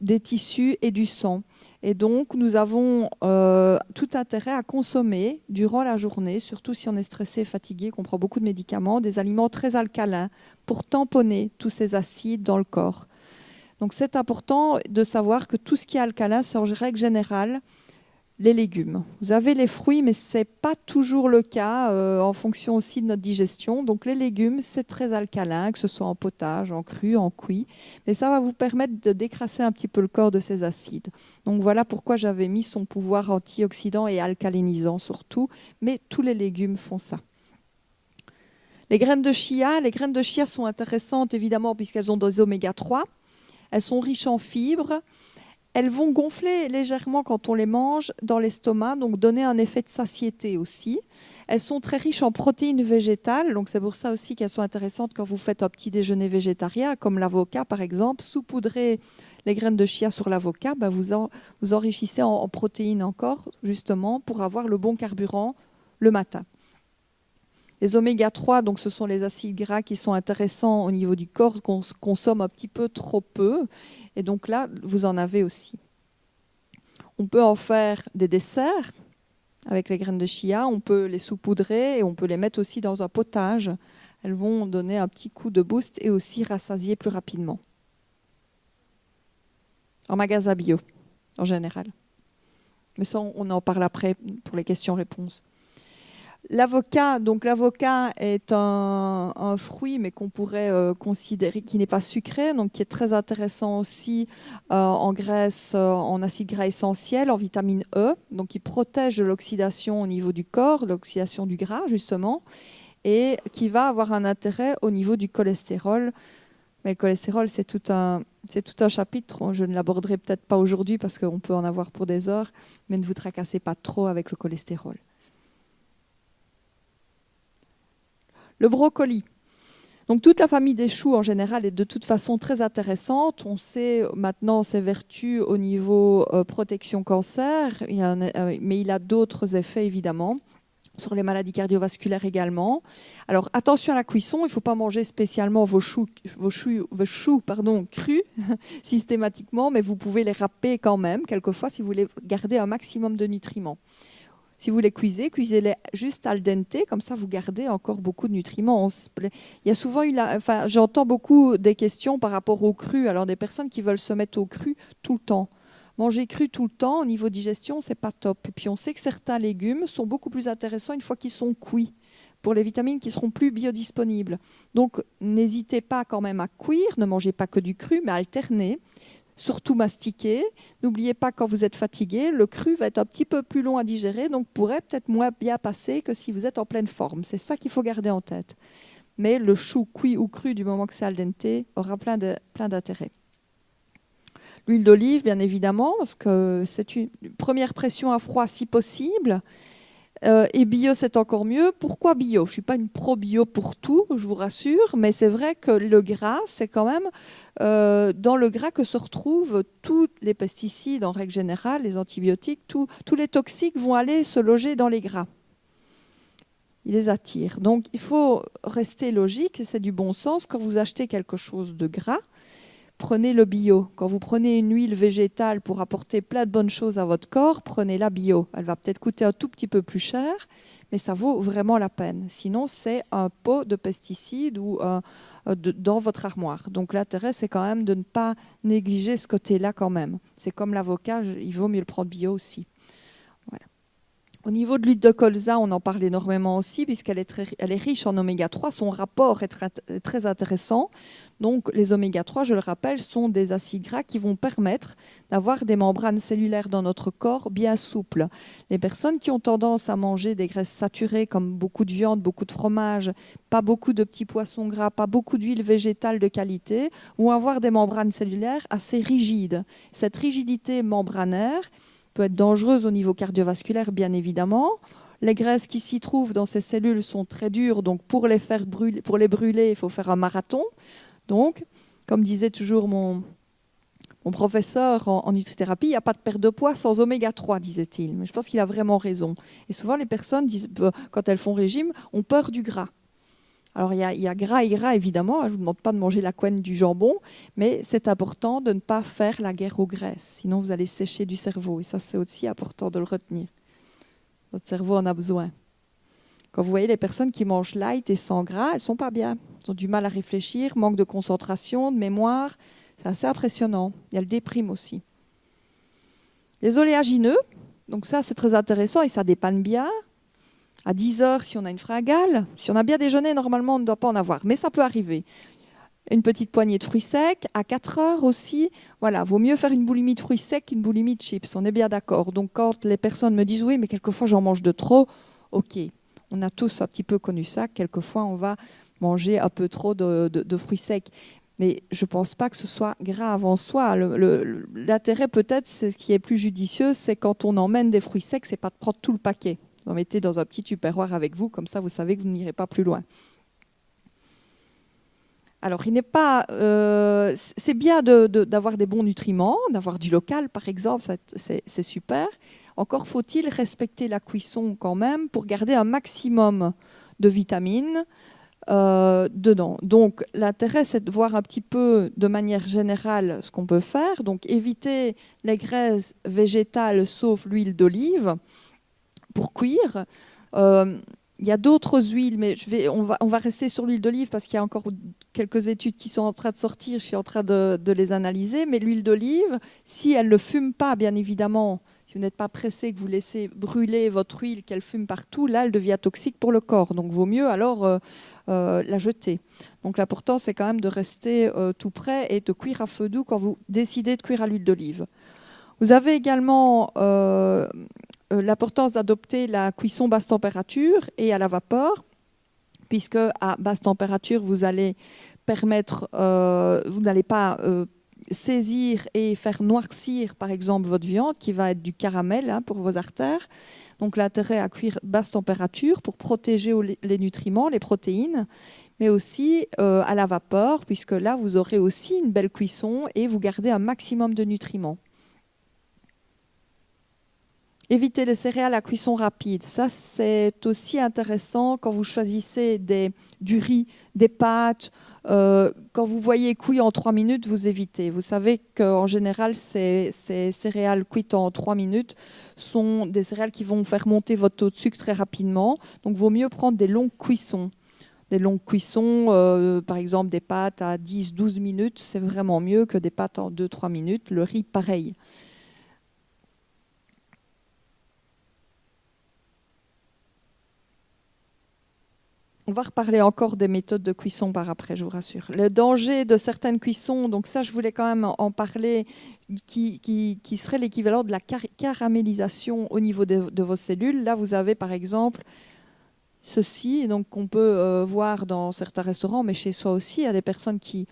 des tissus et du sang. Et donc, nous avons tout intérêt à consommer durant la journée, surtout si on est stressé, fatigué, qu'on prend beaucoup de médicaments, des aliments très alcalins pour tamponner tous ces acides dans le corps. Donc, c'est important de savoir que tout ce qui est alcalin, c'est en règle générale les légumes. Vous avez les fruits, mais ce n'est pas toujours le cas en fonction aussi de notre digestion. Donc les légumes, c'est très alcalin, que ce soit en potage, en cru, en cuit. Mais ça va vous permettre de décrasser un petit peu le corps de ces acides. Donc voilà pourquoi j'avais mis son pouvoir antioxydant et alcalinisant surtout. Mais tous les légumes font ça. Les graines de chia sont intéressantes évidemment puisqu'elles ont des oméga 3. Elles sont riches en fibres. Elles vont gonfler légèrement quand on les mange dans l'estomac, donc donner un effet de satiété aussi. Elles sont très riches en protéines végétales, donc c'est pour ça aussi qu'elles sont intéressantes quand vous faites un petit déjeuner végétarien, comme l'avocat par exemple. Saupoudrez les graines de chia sur l'avocat, vous enrichissez en protéines encore, justement, pour avoir le bon carburant le matin. Les oméga 3, donc ce sont les acides gras qui sont intéressants au niveau du corps, qu'on consomme un petit peu trop peu. Et donc là, vous en avez aussi. On peut en faire des desserts avec les graines de chia. On peut les saupoudrer et on peut les mettre aussi dans un potage. Elles vont donner un petit coup de boost et aussi rassasier plus rapidement. En magasin bio, en général. Mais ça, on en parle après pour les questions-réponses. L'avocat est un fruit, mais qu'on pourrait considérer qui n'est pas sucré, donc qui est très intéressant aussi en graisse, en acide gras essentiel, en vitamine E, donc qui protège de l'oxydation au niveau du corps, l'oxydation du gras justement, et qui va avoir un intérêt au niveau du cholestérol, Mais le cholestérol, c'est tout un chapitre. Je ne l'aborderai peut-être pas aujourd'hui parce qu'on peut en avoir pour des heures, mais ne vous tracassez pas trop avec le cholestérol. Le brocoli. Donc toute la famille des choux en général est de toute façon très intéressante. On sait maintenant ses vertus au niveau protection cancer, mais il a d'autres effets évidemment sur les maladies cardiovasculaires également. Alors attention à la cuisson, il ne faut pas manger spécialement vos choux crus systématiquement, mais vous pouvez les râper quand même quelquefois si vous voulez garder un maximum de nutriments. Si vous les cuisez, cuisez-les juste al dente, comme ça vous gardez encore beaucoup de nutriments. Il y a souvent j'entends beaucoup des questions par rapport au cru. Alors des personnes qui veulent se mettre au cru tout le temps. Manger cru tout le temps, au niveau digestion, c'est pas top. Et puis on sait que certains légumes sont beaucoup plus intéressants une fois qu'ils sont cuits, pour les vitamines qui seront plus biodisponibles. Donc n'hésitez pas quand même à cuire, ne mangez pas que du cru, mais alternez. Surtout mastiquer. N'oubliez pas, quand vous êtes fatigué, le cru va être un petit peu plus long à digérer, donc pourrait peut-être moins bien passer que si vous êtes en pleine forme. C'est ça qu'il faut garder en tête. Mais le chou cuit ou cru, du moment que c'est al dente, aura plein d'intérêt. L'huile d'olive, bien évidemment, parce que c'est une première pression à froid si possible. Et bio, c'est encore mieux. Pourquoi bio? Je ne suis pas une pro-bio pour tout, je vous rassure, mais c'est vrai que le gras, c'est quand même dans le gras que se retrouvent tous les pesticides, en règle générale, les antibiotiques, tous les toxiques vont aller se loger dans les gras. Ils les attirent. Donc, il faut rester logique, et c'est du bon sens. Quand vous achetez quelque chose de gras, prenez le bio. Quand vous prenez une huile végétale pour apporter plein de bonnes choses à votre corps, prenez la bio. Elle va peut-être coûter un tout petit peu plus cher, mais ça vaut vraiment la peine. Sinon, c'est un pot de pesticides ou dans votre armoire. Donc l'intérêt, c'est quand même de ne pas négliger ce côté-là quand même. C'est comme l'avocat, il vaut mieux le prendre bio aussi. Voilà. Au niveau de l'huile de colza, on en parle énormément aussi, puisqu'elle est riche en oméga 3. Son rapport est très intéressant. Donc, les oméga 3, je le rappelle, sont des acides gras qui vont permettre d'avoir des membranes cellulaires dans notre corps bien souples. Les personnes qui ont tendance à manger des graisses saturées, comme beaucoup de viande, beaucoup de fromage, pas beaucoup de petits poissons gras, pas beaucoup d'huile végétale de qualité, vont avoir des membranes cellulaires assez rigides. Cette rigidité membranaire peut être dangereuse au niveau cardiovasculaire, bien évidemment. Les graisses qui s'y trouvent dans ces cellules sont très dures, donc pour les brûler, il faut faire un marathon. Donc, comme disait toujours mon professeur en nutrithérapie, il n'y a pas de perte de poids sans oméga 3, disait-il. Mais je pense qu'il a vraiment raison. Et souvent, les personnes, quand elles font régime, ont peur du gras. Alors, il y a gras et gras, évidemment. Je ne vous demande pas de manger la couenne du jambon, mais c'est important de ne pas faire la guerre aux graisses. Sinon, vous allez sécher du cerveau. Et ça, c'est aussi important de le retenir. Votre cerveau en a besoin. Quand vous voyez les personnes qui mangent light et sans gras, elles ne sont pas bien. Elles ont du mal à réfléchir, manque de concentration, de mémoire. C'est assez impressionnant. Il y a le déprime aussi. Les oléagineux, donc ça, c'est très intéressant et ça dépanne bien. À 10 heures, si on a une fringale, si on a bien déjeuné, normalement, on ne doit pas en avoir. Mais ça peut arriver. Une petite poignée de fruits secs. À 4 heures aussi, voilà, vaut mieux faire une boulimie de fruits secs qu'une boulimie de chips. On est bien d'accord. Donc, quand les personnes me disent « oui, mais quelquefois, j'en mange de trop », ok, on a tous un petit peu connu ça. Quelquefois, on va manger un peu trop de fruits secs. Mais je ne pense pas que ce soit grave en soi. L'intérêt, peut-être, c'est ce qui est plus judicieux, c'est quand on emmène des fruits secs, c'est pas de prendre tout le paquet. Vous en mettez dans un petit tupperware avec vous, comme ça vous savez que vous n'irez pas plus loin. Alors, il n'est pas, c'est bien d'avoir des bons nutriments, d'avoir du local par exemple, c'est super. Encore faut-il respecter la cuisson quand même pour garder un maximum de vitamines dedans. Donc l'intérêt, c'est de voir un petit peu de manière générale ce qu'on peut faire. Donc éviter les graisses végétales sauf l'huile d'olive pour cuire. Il y a d'autres huiles, mais on va rester sur l'huile d'olive parce qu'il y a encore quelques études qui sont en train de sortir. Je suis en train de les analyser. Mais l'huile d'olive, si elle ne fume pas, bien évidemment, si vous n'êtes pas pressé, que vous laissez brûler votre huile, qu'elle fume partout, là, elle devient toxique pour le corps. Donc, vaut mieux alors la jeter. Donc, l'important, c'est quand même de rester tout près et de cuire à feu doux quand vous décidez de cuire à l'huile d'olive. Vous avez également l'importance d'adopter la cuisson basse température et à la vapeur, puisque à basse température, vous allez permettre, vous n'allez pas saisir et faire noircir, par exemple, votre viande, qui va être du caramel pour vos artères. Donc l'intérêt à cuire basse température pour protéger les nutriments, les protéines, mais aussi à la vapeur, puisque là, vous aurez aussi une belle cuisson et vous gardez un maximum de nutriments. Évitez les céréales à cuisson rapide. Ça, c'est aussi intéressant quand vous choisissez du riz, des pâtes. Quand vous voyez cuit en 3 minutes, vous évitez. Vous savez qu'en général, ces céréales cuites en 3 minutes sont des céréales qui vont faire monter votre taux de sucre très rapidement. Donc, il vaut mieux prendre des longues cuissons. Des longues cuissons, par exemple des pâtes à 10-12 minutes, c'est vraiment mieux que des pâtes en 2-3 minutes. Le riz, pareil. On va reparler encore des méthodes de cuisson par après, je vous rassure. Le danger de certaines cuissons, donc ça je voulais quand même en parler, qui serait l'équivalent de la caramélisation au niveau de vos cellules. Là vous avez par exemple ceci, donc qu'on peut voir dans certains restaurants, mais chez soi aussi, il y a des personnes qui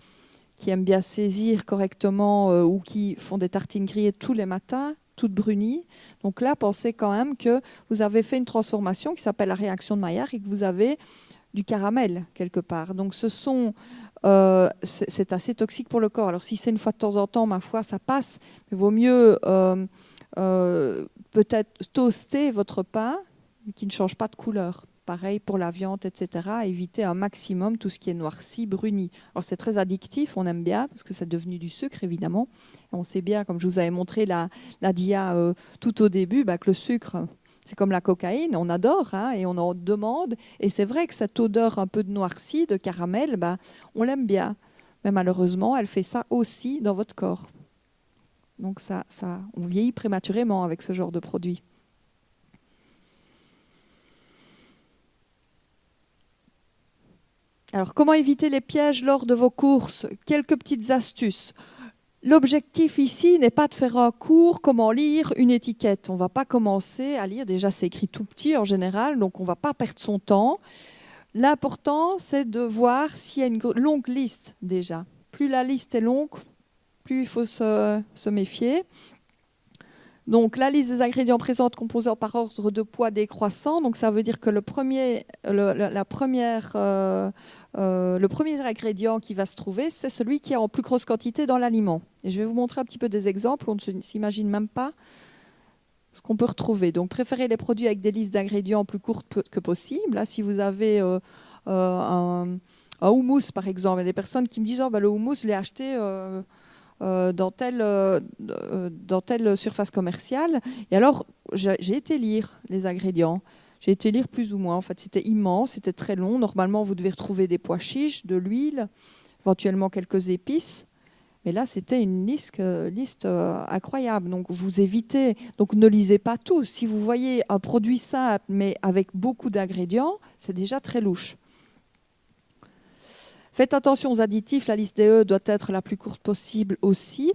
aiment bien saisir correctement ou qui font des tartines grillées tous les matins, toutes brunies. Donc là, pensez quand même que vous avez fait une transformation qui s'appelle la réaction de Maillard et que vous avez du caramel quelque part. Donc c'est assez toxique pour le corps. Alors si c'est une fois de temps en temps, ma foi, ça passe. Mais il vaut mieux peut-être toaster votre pain qui ne change pas de couleur. Pareil pour la viande, etc. Éviter un maximum tout ce qui est noirci, bruni. Alors c'est très addictif, on aime bien, parce que c'est devenu du sucre, évidemment. Et on sait bien, comme je vous avais montré la dia tout au début, que le sucre, c'est comme la cocaïne, on adore et on en demande. Et c'est vrai que cette odeur un peu de noirci, de caramel, on l'aime bien. Mais malheureusement, elle fait ça aussi dans votre corps. Donc on vieillit prématurément avec ce genre de produit. Alors, comment éviter les pièges lors de vos courses? Quelques petites astuces. L'objectif ici n'est pas de faire un cours, comment lire une étiquette. On ne va pas commencer à lire, déjà c'est écrit tout petit en général, donc on ne va pas perdre son temps. L'important, c'est de voir s'il y a une longue liste déjà. Plus la liste est longue, plus il faut se méfier. Donc la liste des ingrédients présente composants par ordre de poids décroissant. Donc ça veut dire que le premier ingrédient qui va se trouver, c'est celui qui est en plus grosse quantité dans l'aliment. Et je vais vous montrer un petit peu des exemples. On ne s'imagine même pas ce qu'on peut retrouver. Donc préférez les produits avec des listes d'ingrédients plus courtes que possible. Là, si vous avez un houmous par exemple, il y a des personnes qui me disent le houmous, je l'ai acheté dans telle surface commerciale. Et alors, j'ai été lire les ingrédients. J'ai été lire plus ou moins. En fait, c'était immense, c'était très long. Normalement, vous devez retrouver des pois chiches, de l'huile, éventuellement quelques épices. Mais là, c'était une liste incroyable. Donc, vous évitez. Donc, ne lisez pas tout. Si vous voyez un produit simple, mais avec beaucoup d'ingrédients, c'est déjà très louche. Faites attention aux additifs, la liste des E doit être la plus courte possible aussi.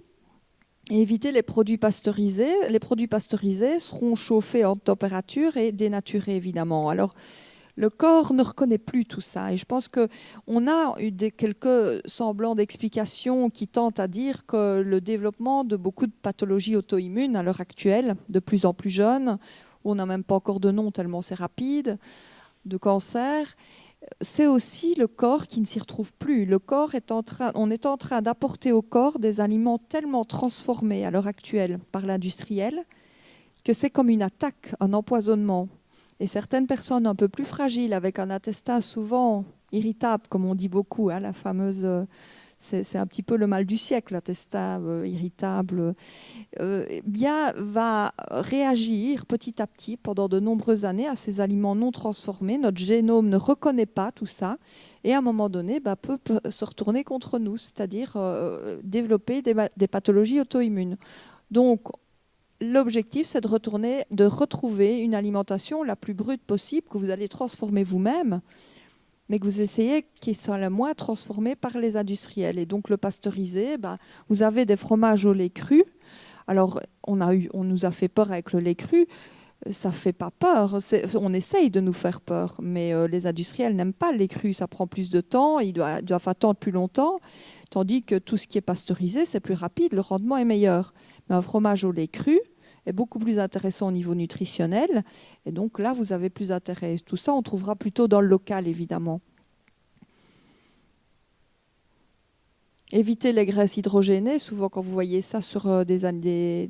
Et évitez les produits pasteurisés. Les produits pasteurisés seront chauffés en température et dénaturés évidemment. Alors, le corps ne reconnaît plus tout ça. Et je pense qu'on a eu quelques semblants d'explications qui tentent à dire que le développement de beaucoup de pathologies auto-immunes à l'heure actuelle, de plus en plus jeunes, où on n'a même pas encore de nom tellement c'est rapide, de cancer, c'est aussi le corps qui ne s'y retrouve plus. On est en train d'apporter au corps des aliments tellement transformés à l'heure actuelle par l'industriel que c'est comme une attaque, un empoisonnement. Et certaines personnes un peu plus fragiles, avec un intestin souvent irritable, comme on dit beaucoup, la fameuse... c'est un petit peu le mal du siècle, l'intestin irritable, va réagir petit à petit pendant de nombreuses années à ces aliments non transformés. Notre génome ne reconnaît pas tout ça et à un moment donné peut se retourner contre nous, c'est-à-dire développer des pathologies auto-immunes. Donc, l'objectif, c'est de retrouver une alimentation la plus brute possible que vous allez transformer vous-même, mais que vous essayez qu'il soit le moins transformé par les industriels. Et donc le pasteurisé, vous avez des fromages au lait cru. Alors on nous a fait peur avec le lait cru. ça ne fait pas peur. On essaye de nous faire peur, mais les industriels n'aiment pas les crus. Ça prend plus de temps, ils doivent attendre plus longtemps, tandis que tout ce qui est pasteurisé, c'est plus rapide, le rendement est meilleur. Mais un fromage au lait cru est beaucoup plus intéressant au niveau nutritionnel, et donc là, vous avez plus intérêt. Tout ça, on trouvera plutôt dans le local, évidemment. Éviter les graisses hydrogénées. Souvent, quand vous voyez ça sur des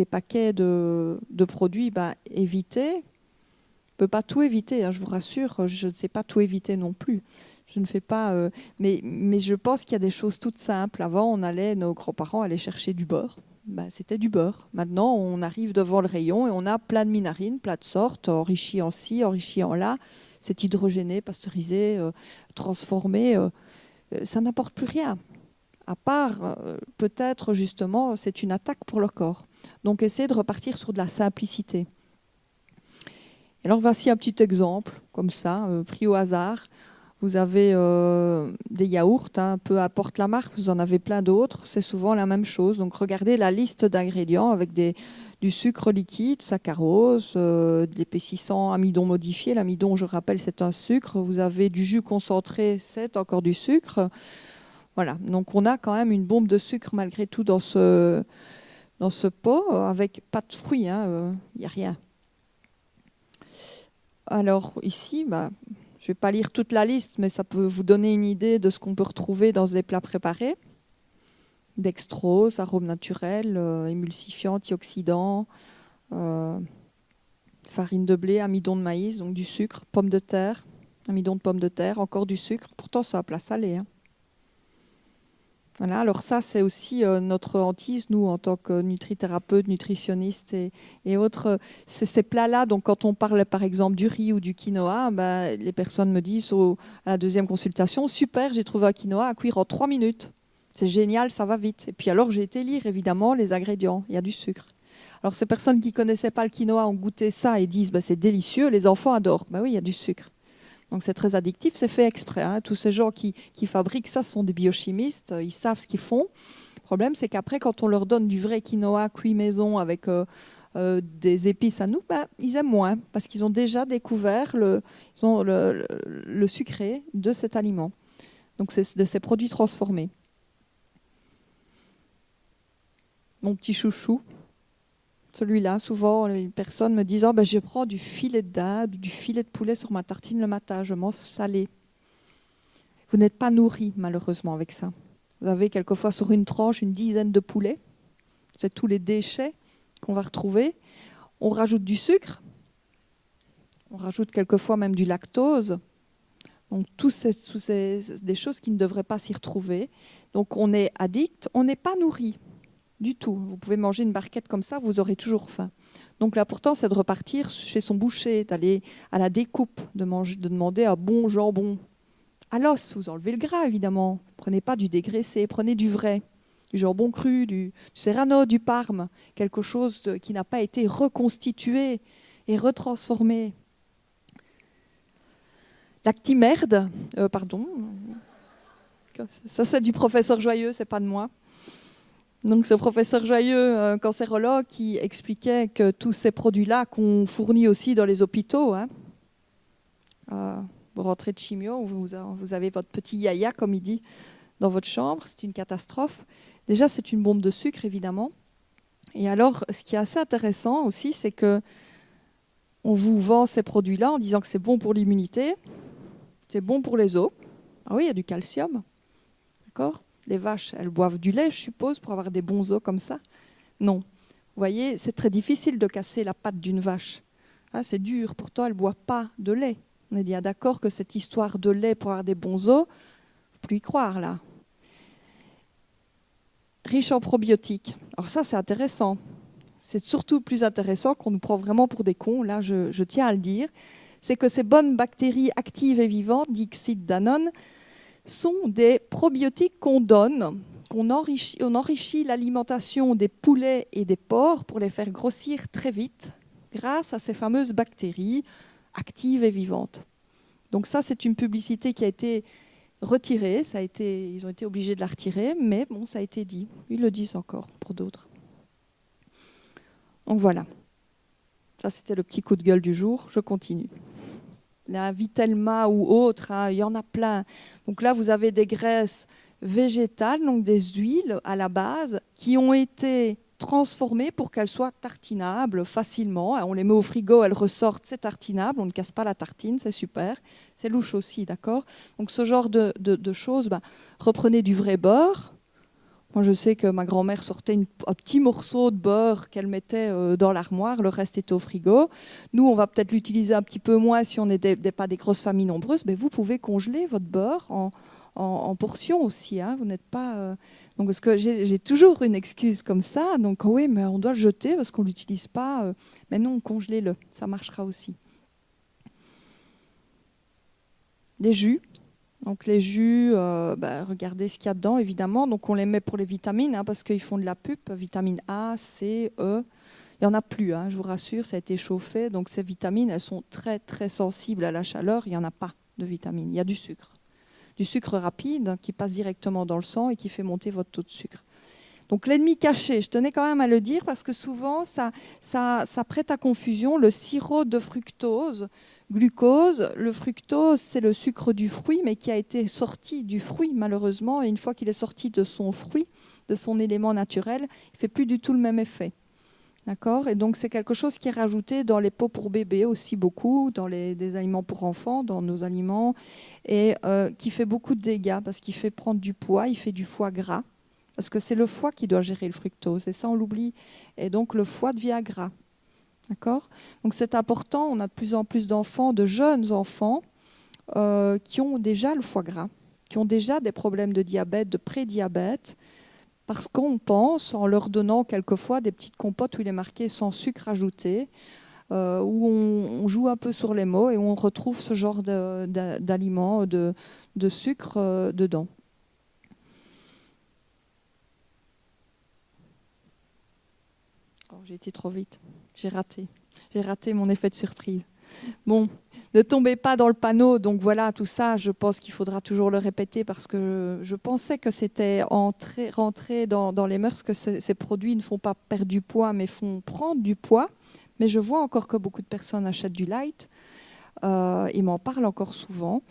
paquets de produits, évitez. On ne peut pas tout éviter, hein, je vous rassure. Je ne sais pas tout éviter non plus. Je ne fais pas. Mais je pense qu'il y a des choses toutes simples. Avant, nos grands-parents allaient chercher du beurre. C'était du beurre. Maintenant, on arrive devant le rayon et on a plein de minérines, plein de sortes, enrichies en ci, enrichies en là. C'est hydrogéné, pasteurisé, transformé. Ça n'apporte plus rien. À part, peut-être justement, c'est une attaque pour le corps. Donc, essayez de repartir sur de la simplicité. Et alors, voici un petit exemple, comme ça, pris au hasard. Vous avez des yaourts, hein, peu importe la marque, vous en avez plein d'autres, c'est souvent la même chose. Donc, regardez la liste d'ingrédients avec du sucre liquide, saccharose, de l'épaississant, amidon modifié. L'amidon, je rappelle, c'est un sucre. Vous avez du jus concentré, c'est encore du sucre. Voilà, donc on a quand même une bombe de sucre malgré tout dans ce pot, avec pas de fruits, hein, y a rien. Alors ici, je ne vais pas lire toute la liste, mais ça peut vous donner une idée de ce qu'on peut retrouver dans des plats préparés. Dextrose, arômes naturels, émulsifiants, antioxydants, farine de blé, amidon de maïs, donc du sucre, pommes de terre, amidon de pommes de terre, encore du sucre. Pourtant, c'est un plat salé, hein. Voilà, alors ça, c'est aussi notre hantise, nous, en tant que nutrithérapeutes, nutritionnistes et autres. Ces plats-là, donc quand on parle par exemple du riz ou du quinoa, les personnes me disent à la deuxième consultation, super, j'ai trouvé un quinoa à cuire en 3 minutes. C'est génial, ça va vite. Et puis alors, j'ai été lire évidemment les ingrédients. Il y a du sucre. Alors ces personnes qui ne connaissaient pas le quinoa ont goûté ça et disent c'est délicieux, les enfants adorent. Oui, il y a du sucre. Donc c'est très addictif, c'est fait exprès, hein. Tous ces gens qui fabriquent ça sont des biochimistes, ils savent ce qu'ils font. Le problème, c'est qu'après, quand on leur donne du vrai quinoa cuit maison avec des épices à nous, ils aiment moins, parce qu'ils ont déjà découvert le sucré de cet aliment. Donc c'est de ces produits transformés. Mon petit chouchou, celui-là, souvent, les personnes me disent je prends du filet de dinde, du filet de poulet sur ma tartine le matin, je mange salé. Vous n'êtes pas nourri, malheureusement, avec ça. Vous avez quelquefois sur une tranche une dizaine de poulets. C'est tous les déchets qu'on va retrouver. On rajoute du sucre. On rajoute quelquefois même du lactose. Donc, des choses qui ne devraient pas s'y retrouver. Donc, on est addict, on n'est pas nourri. Du tout. Vous pouvez manger une barquette comme ça, vous aurez toujours faim. Donc l'important, c'est de repartir chez son boucher, d'aller à la découpe, de demander un bon jambon. À l'os, vous enlevez le gras, évidemment. Prenez pas du dégraissé, prenez du vrai. Du jambon cru, du serrano, du parme. Quelque chose qui n'a pas été reconstitué et retransformé. L'actimerde, pardon. Ça, c'est du professeur Joyeux, c'est pas de moi. Donc, ce professeur Joyeux, cancérologue, qui expliquait que tous ces produits-là qu'on fournit aussi dans les hôpitaux, hein, vous rentrez de chimio, vous avez votre petit yaya, comme il dit, dans votre chambre, c'est une catastrophe. Déjà, c'est une bombe de sucre, évidemment. Et alors, ce qui est assez intéressant aussi, c'est que on vous vend ces produits-là en disant que c'est bon pour l'immunité, c'est bon pour les os. Ah oui, il y a du calcium, d'accord ? Les vaches, elles boivent du lait, je suppose, pour avoir des bons os comme ça. Non. Vous voyez, c'est très difficile de casser la patte d'une vache. Ah, c'est dur, pourtant, elle ne boit pas de lait. On est bien d'accord que cette histoire de lait pour avoir des bons os, il ne faut plus y croire, là. Riche en probiotiques. Alors ça, c'est intéressant. C'est surtout plus intéressant qu'on nous prend vraiment pour des cons, là, je tiens à le dire. C'est que ces bonnes bactéries actives et vivantes, dit Xyd Danone, sont des probiotiques qu'on donne, on enrichit l'alimentation des poulets et des porcs pour les faire grossir très vite grâce à ces fameuses bactéries actives et vivantes. Donc ça, c'est une publicité qui a été retirée, ils ont été obligés de la retirer, mais bon, ça a été dit. Ils le disent encore pour d'autres. Donc voilà. Ça, c'était le petit coup de gueule du jour. Je continue. La Vitelma ou autre, hein, il y en a plein. Donc là, vous avez des graisses végétales, donc des huiles à la base, qui ont été transformées pour qu'elles soient tartinables facilement. On les met au frigo, elles ressortent, c'est tartinable, on ne casse pas la tartine, c'est super. C'est louche aussi, d'accord? Donc ce genre de choses, reprenez du vrai beurre. Moi, je sais que ma grand-mère sortait un petit morceau de beurre qu'elle mettait dans l'armoire, le reste était au frigo. Nous, on va peut-être l'utiliser un petit peu moins si on n'est pas des grosses familles nombreuses, mais vous pouvez congeler votre beurre en portions aussi. Hein. Vous n'êtes pas... Donc, parce que j'ai toujours une excuse comme ça. Donc, oui, mais on doit le jeter parce qu'on ne l'utilise pas. Mais non, congelez-le, ça marchera aussi. Des jus. Donc les jus, regardez ce qu'il y a dedans, évidemment. Donc on les met pour les vitamines, hein, parce qu'ils font de la pub, vitamine A, C, E. Il n'y en a plus, hein, je vous rassure, ça a été chauffé. Donc ces vitamines, elles sont très, très sensibles à la chaleur. Il n'y en a pas de vitamines. Il y a du sucre. Du sucre rapide hein, qui passe directement dans le sang et qui fait monter votre taux de sucre. Donc l'ennemi caché, je tenais quand même à le dire parce que souvent ça prête à confusion. Le sirop de fructose, glucose, le fructose c'est le sucre du fruit mais qui a été sorti du fruit malheureusement et une fois qu'il est sorti de son fruit, de son élément naturel, il ne fait plus du tout le même effet. D'accord ? Et donc c'est quelque chose qui est rajouté dans les pots pour bébés aussi beaucoup, dans des aliments pour enfants, dans nos aliments, et qui fait beaucoup de dégâts parce qu'il fait prendre du poids, il fait du foie gras. Parce que c'est le foie qui doit gérer le fructose, et ça on l'oublie. Et donc le foie devient gras. D'accord ? Donc c'est important, on a de plus en plus d'enfants, de jeunes enfants, qui ont déjà le foie gras, qui ont déjà des problèmes de diabète, de prédiabète, parce qu'on pense, en leur donnant quelquefois des petites compotes où il est marqué sans sucre ajouté, où on joue un peu sur les mots et où on retrouve ce genre d'aliments, de sucre dedans. J'ai été trop vite, j'ai raté mon effet de surprise. Bon, ne tombez pas dans le panneau, donc voilà, tout ça, je pense qu'il faudra toujours le répéter parce que je pensais que c'était rentré dans les mœurs, que ces produits ne font pas perdre du poids, mais font prendre du poids. Mais je vois encore que beaucoup de personnes achètent du light, ils m'en parlent encore souvent.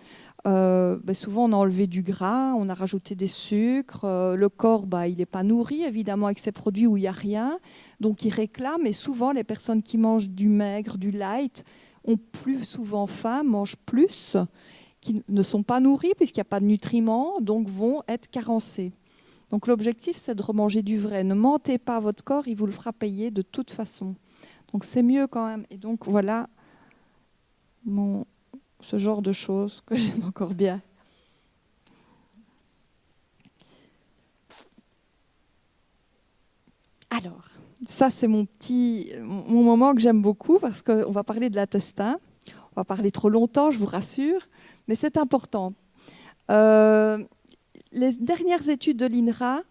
Souvent on a enlevé du gras, on a rajouté des sucres, le corps il n'est pas nourri évidemment avec ces produits où il n'y a rien, donc il réclame et souvent les personnes qui mangent du maigre, du light ont plus souvent faim, mangent plus, qui ne sont pas nourris puisqu'il n'y a pas de nutriments, donc vont être carencés. Donc l'objectif c'est de remanger du vrai, ne mentez pas à votre corps, il vous le fera payer de toute façon. Donc c'est mieux quand même, et donc voilà ce genre de choses que j'aime encore bien. Alors, ça c'est mon moment que j'aime beaucoup parce qu'on va parler de l'intestin. On va parler trop longtemps, je vous rassure, mais c'est important. Les dernières études de l'INRA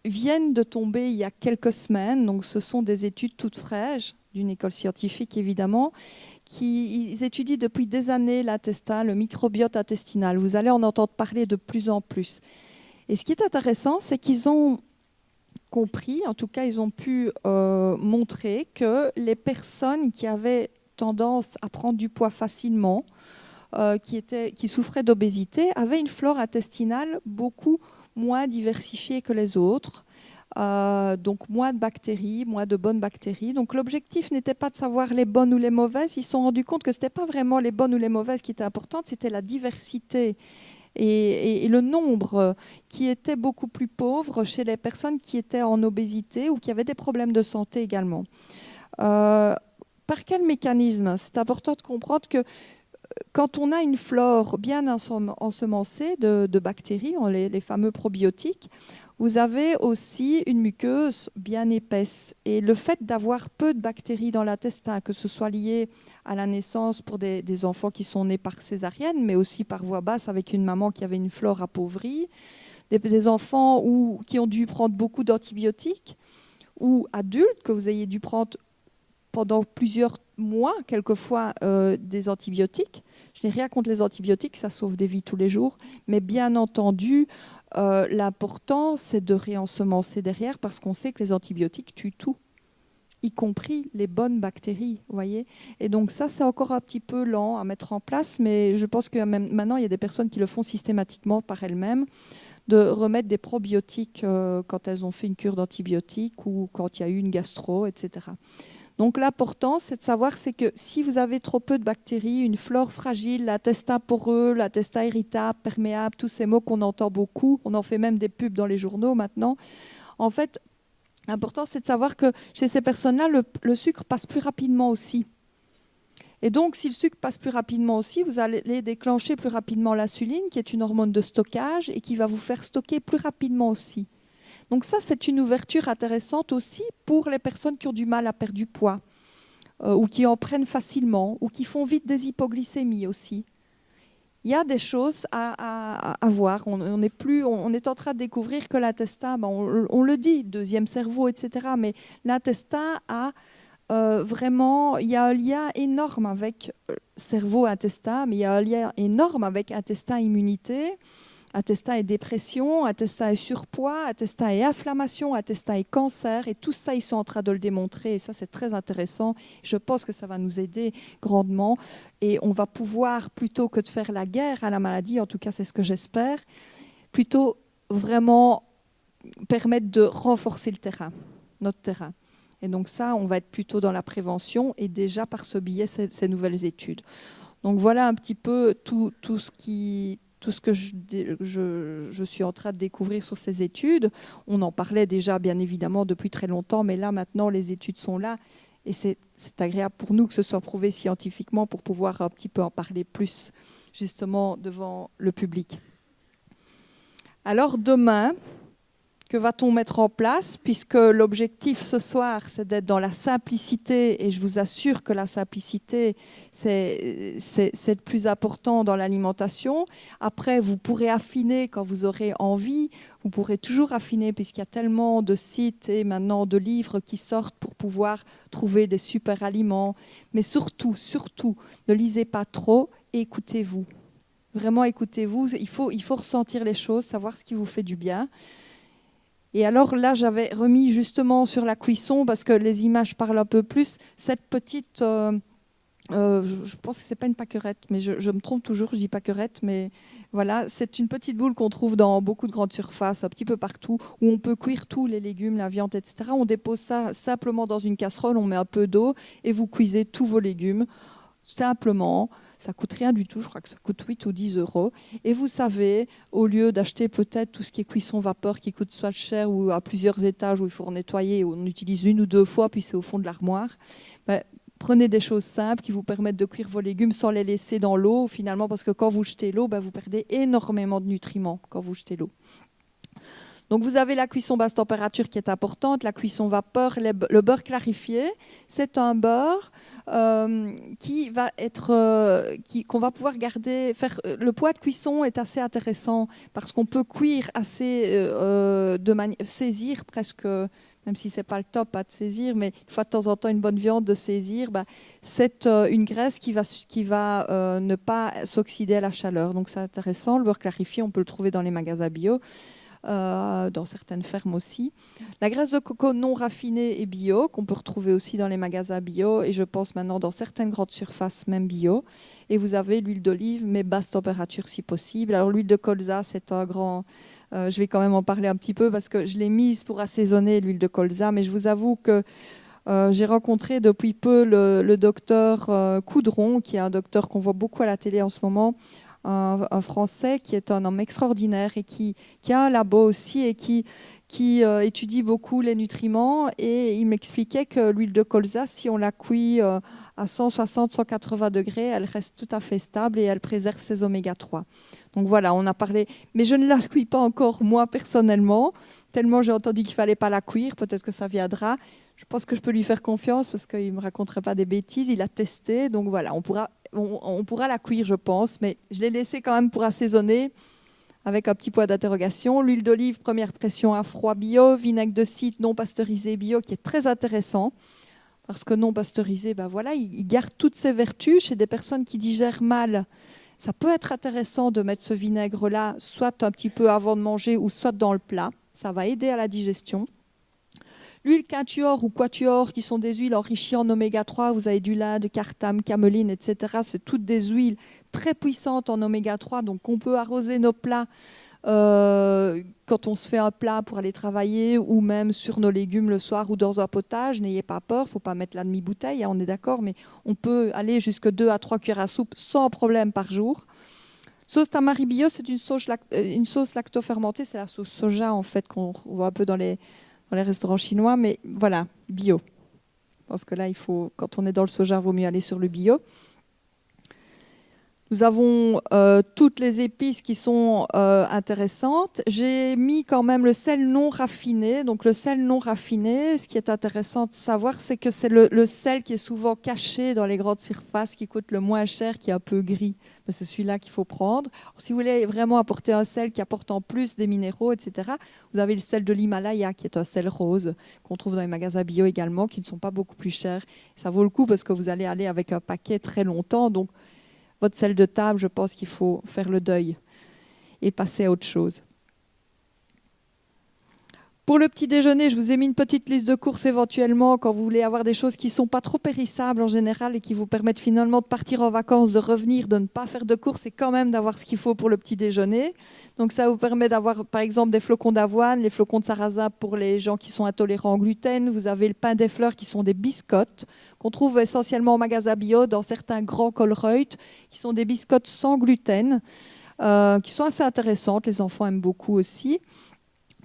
viennent de tomber il y a quelques semaines, donc ce sont des études toutes fraîches, d'une école scientifique évidemment, qui étudient depuis des années l'intestin, le microbiote intestinal. Vous allez en entendre parler de plus en plus. Et ce qui est intéressant, c'est qu'ils ont compris, en tout cas ils ont pu montrer que les personnes qui avaient tendance à prendre du poids facilement, qui souffraient d'obésité, avaient une flore intestinale beaucoup moins diversifiée que les autres. Donc moins de bactéries, moins de bonnes bactéries. Donc l'objectif n'était pas de savoir les bonnes ou les mauvaises. Ils se sont rendus compte que ce n'était pas vraiment les bonnes ou les mauvaises qui étaient importantes, c'était la diversité et le nombre qui était beaucoup plus pauvre chez les personnes qui étaient en obésité ou qui avaient des problèmes de santé également. Par quel mécanisme ? C'est important de comprendre que quand on a une flore bien ensemencée de bactéries, les fameux probiotiques, vous avez aussi une muqueuse bien épaisse. Et le fait d'avoir peu de bactéries dans l'intestin, que ce soit lié à la naissance pour des enfants qui sont nés par césarienne, mais aussi par voie basse avec une maman qui avait une flore appauvrie, des enfants qui ont dû prendre beaucoup d'antibiotiques, ou adultes que vous ayez dû prendre pendant plusieurs mois, quelquefois, des antibiotiques. Je n'ai rien contre les antibiotiques, ça sauve des vies tous les jours, mais bien entendu, l'important, c'est de réensemencer derrière parce qu'on sait que les antibiotiques tuent tout. y compris les bonnes bactéries, vous voyez. Et donc ça, c'est encore un petit peu lent à mettre en place, mais je pense que même maintenant, il y a des personnes qui le font systématiquement par elles-mêmes, de remettre des probiotiques quand elles ont fait une cure d'antibiotiques ou quand il y a eu une gastro, etc. Donc l'important, c'est de savoir que si vous avez trop peu de bactéries, une flore fragile, l'intestin poreux, l'intestin irritable, perméable, tous ces mots qu'on entend beaucoup, on en fait même des pubs dans les journaux maintenant. En fait, l'important, c'est de savoir que chez ces personnes-là, le sucre passe plus rapidement aussi. Et donc, si le sucre passe plus rapidement aussi, vous allez déclencher plus rapidement l'insuline, qui est une hormone de stockage et qui va vous faire stocker plus rapidement aussi. Donc ça, c'est une ouverture intéressante aussi pour les personnes qui ont du mal à perdre du poids, ou qui en prennent facilement, ou qui font vite des hypoglycémies aussi. Il y a des choses à voir. On est en train de découvrir que l'intestin, on le dit, deuxième cerveau, etc. Mais l'intestin a vraiment, il y a un lien énorme avec cerveau-intestin, mais il y a un lien énorme avec intestin-immunité. Intestin et dépression, intestin et surpoids, intestin et inflammation, intestin et cancer. Et tout ça, ils sont en train de le démontrer. Et ça, c'est très intéressant. Je pense que ça va nous aider grandement. Et on va pouvoir, plutôt que de faire la guerre à la maladie, en tout cas, c'est ce que j'espère, plutôt vraiment permettre de renforcer le terrain, notre terrain. Et donc ça, on va être plutôt dans la prévention et déjà par ce biais, ces nouvelles études. Donc voilà un petit peu tout ce que je suis en train de découvrir sur ces études. On en parlait déjà, bien évidemment, depuis très longtemps, mais là, maintenant, les études sont là. Et c'est agréable pour nous que ce soit prouvé scientifiquement pour pouvoir un petit peu en parler plus, justement, devant le public. Alors, demain, que va-t-on mettre en place, puisque l'objectif ce soir, c'est d'être dans la simplicité, et je vous assure que la simplicité, c'est le plus important dans l'alimentation. Après, vous pourrez affiner quand vous aurez envie, vous pourrez toujours affiner, puisqu'il y a tellement de sites et maintenant de livres qui sortent pour pouvoir trouver des super aliments. Mais surtout, ne lisez pas trop et écoutez-vous. Vraiment, écoutez-vous. Il faut ressentir les choses, savoir ce qui vous fait du bien. Et alors là, j'avais remis justement sur la cuisson, parce que les images parlent un peu plus, cette petite, je pense que ce n'est pas une pâquerette, mais je me trompe toujours, je dis pâquerette, mais voilà, c'est une petite boule qu'on trouve dans beaucoup de grandes surfaces, un petit peu partout, où on peut cuire tous les légumes, la viande, etc. On dépose ça simplement dans une casserole, on met un peu d'eau, et vous cuisez tous vos légumes, simplement. Ça ne coûte rien du tout, je crois que ça coûte 8 ou 10 €. Et vous savez, au lieu d'acheter peut-être tout ce qui est cuisson vapeur qui coûte soit cher ou à plusieurs étages où il faut nettoyer, où on utilise 1 ou 2 fois, puis c'est au fond de l'armoire, prenez des choses simples qui vous permettent de cuire vos légumes sans les laisser dans l'eau, finalement, parce que quand vous jetez l'eau, vous perdez énormément de nutriments quand vous jetez l'eau. Donc vous avez la cuisson basse température qui est importante, la cuisson vapeur, le beurre clarifié. C'est un beurre qu'on va pouvoir garder. Le poids de cuisson est assez intéressant parce qu'on peut cuire assez saisir presque, même si c'est pas le top de saisir, mais une fois de temps en temps une bonne viande de saisir, c'est une graisse qui va ne pas s'oxyder à la chaleur. Donc c'est intéressant. Le beurre clarifié, on peut le trouver dans les magasins bio. Dans certaines fermes aussi. La graisse de coco non raffinée et bio, qu'on peut retrouver aussi dans les magasins bio, et je pense maintenant dans certaines grandes surfaces, même bio. Et vous avez l'huile d'olive, mais basse température si possible. Alors l'huile de colza, c'est un grand... je vais quand même en parler un petit peu parce que je l'ai mise pour assaisonner l'huile de colza, mais je vous avoue que j'ai rencontré depuis peu le docteur Coudron, qui est un docteur qu'on voit beaucoup à la télé en ce moment, un Français qui est un homme extraordinaire et qui a un labo aussi et qui étudie beaucoup les nutriments. Et il m'expliquait que l'huile de colza, si on la cuit à 160-180 degrés, elle reste tout à fait stable et elle préserve ses oméga 3. Donc voilà, on a parlé, mais je ne la cuis pas encore moi personnellement, tellement j'ai entendu qu'il ne fallait pas la cuire, peut-être que ça viendra. Je pense que je peux lui faire confiance parce qu'il ne me raconterait pas des bêtises, il a testé, donc voilà, on pourra la cuire, je pense, mais je l'ai laissée quand même pour assaisonner avec un petit point d'interrogation. L'huile d'olive, première pression à froid bio, vinaigre de cidre non pasteurisé bio, qui est très intéressant, parce que non pasteurisé, voilà, il garde toutes ses vertus chez des personnes qui digèrent mal. Ça peut être intéressant de mettre ce vinaigre-là, soit un petit peu avant de manger, ou soit dans le plat. Ça va aider à la digestion. L'huile huiles quatuor ou quatuor, qui sont des huiles enrichies en oméga 3, vous avez du lin, de cartame, cameline, etc. C'est toutes des huiles très puissantes en oméga 3, donc on peut arroser nos plats quand on se fait un plat pour aller travailler, ou même sur nos légumes le soir ou dans un potage. N'ayez pas peur, il ne faut pas mettre la demi-bouteille, hein, on est d'accord, mais on peut aller jusque 2 à 3 cuillères à soupe sans problème par jour. Sauce tamari bio, c'est une sauce lacto-fermentée, c'est la sauce soja en fait qu'on voit un peu dans les restaurants chinois, mais voilà, bio. Je pense que là, quand on est dans le soja, il vaut mieux aller sur le bio. Nous avons toutes les épices qui sont intéressantes. J'ai mis quand même le sel non raffiné. Donc le sel non raffiné, ce qui est intéressant de savoir, c'est que c'est le sel qui est souvent caché dans les grandes surfaces, qui coûte le moins cher, qui est un peu gris. Mais c'est celui-là qu'il faut prendre. Alors, si vous voulez vraiment apporter un sel qui apporte en plus des minéraux, etc., vous avez le sel de l'Himalaya, qui est un sel rose, qu'on trouve dans les magasins bio également, qui ne sont pas beaucoup plus chers. Ça vaut le coup parce que vous allez aller avec un paquet très longtemps. Donc, votre sel de table, je pense qu'il faut faire le deuil et passer à autre chose. Pour le petit déjeuner, je vous ai mis une petite liste de courses éventuellement quand vous voulez avoir des choses qui ne sont pas trop périssables en général et qui vous permettent finalement de partir en vacances, de revenir, de ne pas faire de courses et quand même d'avoir ce qu'il faut pour le petit déjeuner. Donc ça vous permet d'avoir par exemple des flocons d'avoine, les flocons de sarrasin pour les gens qui sont intolérants au gluten. Vous avez le pain des fleurs qui sont des biscottes qu'on trouve essentiellement en magasin bio dans certains grands Colruyt, qui sont des biscottes sans gluten, qui sont assez intéressantes. Les enfants aiment beaucoup aussi.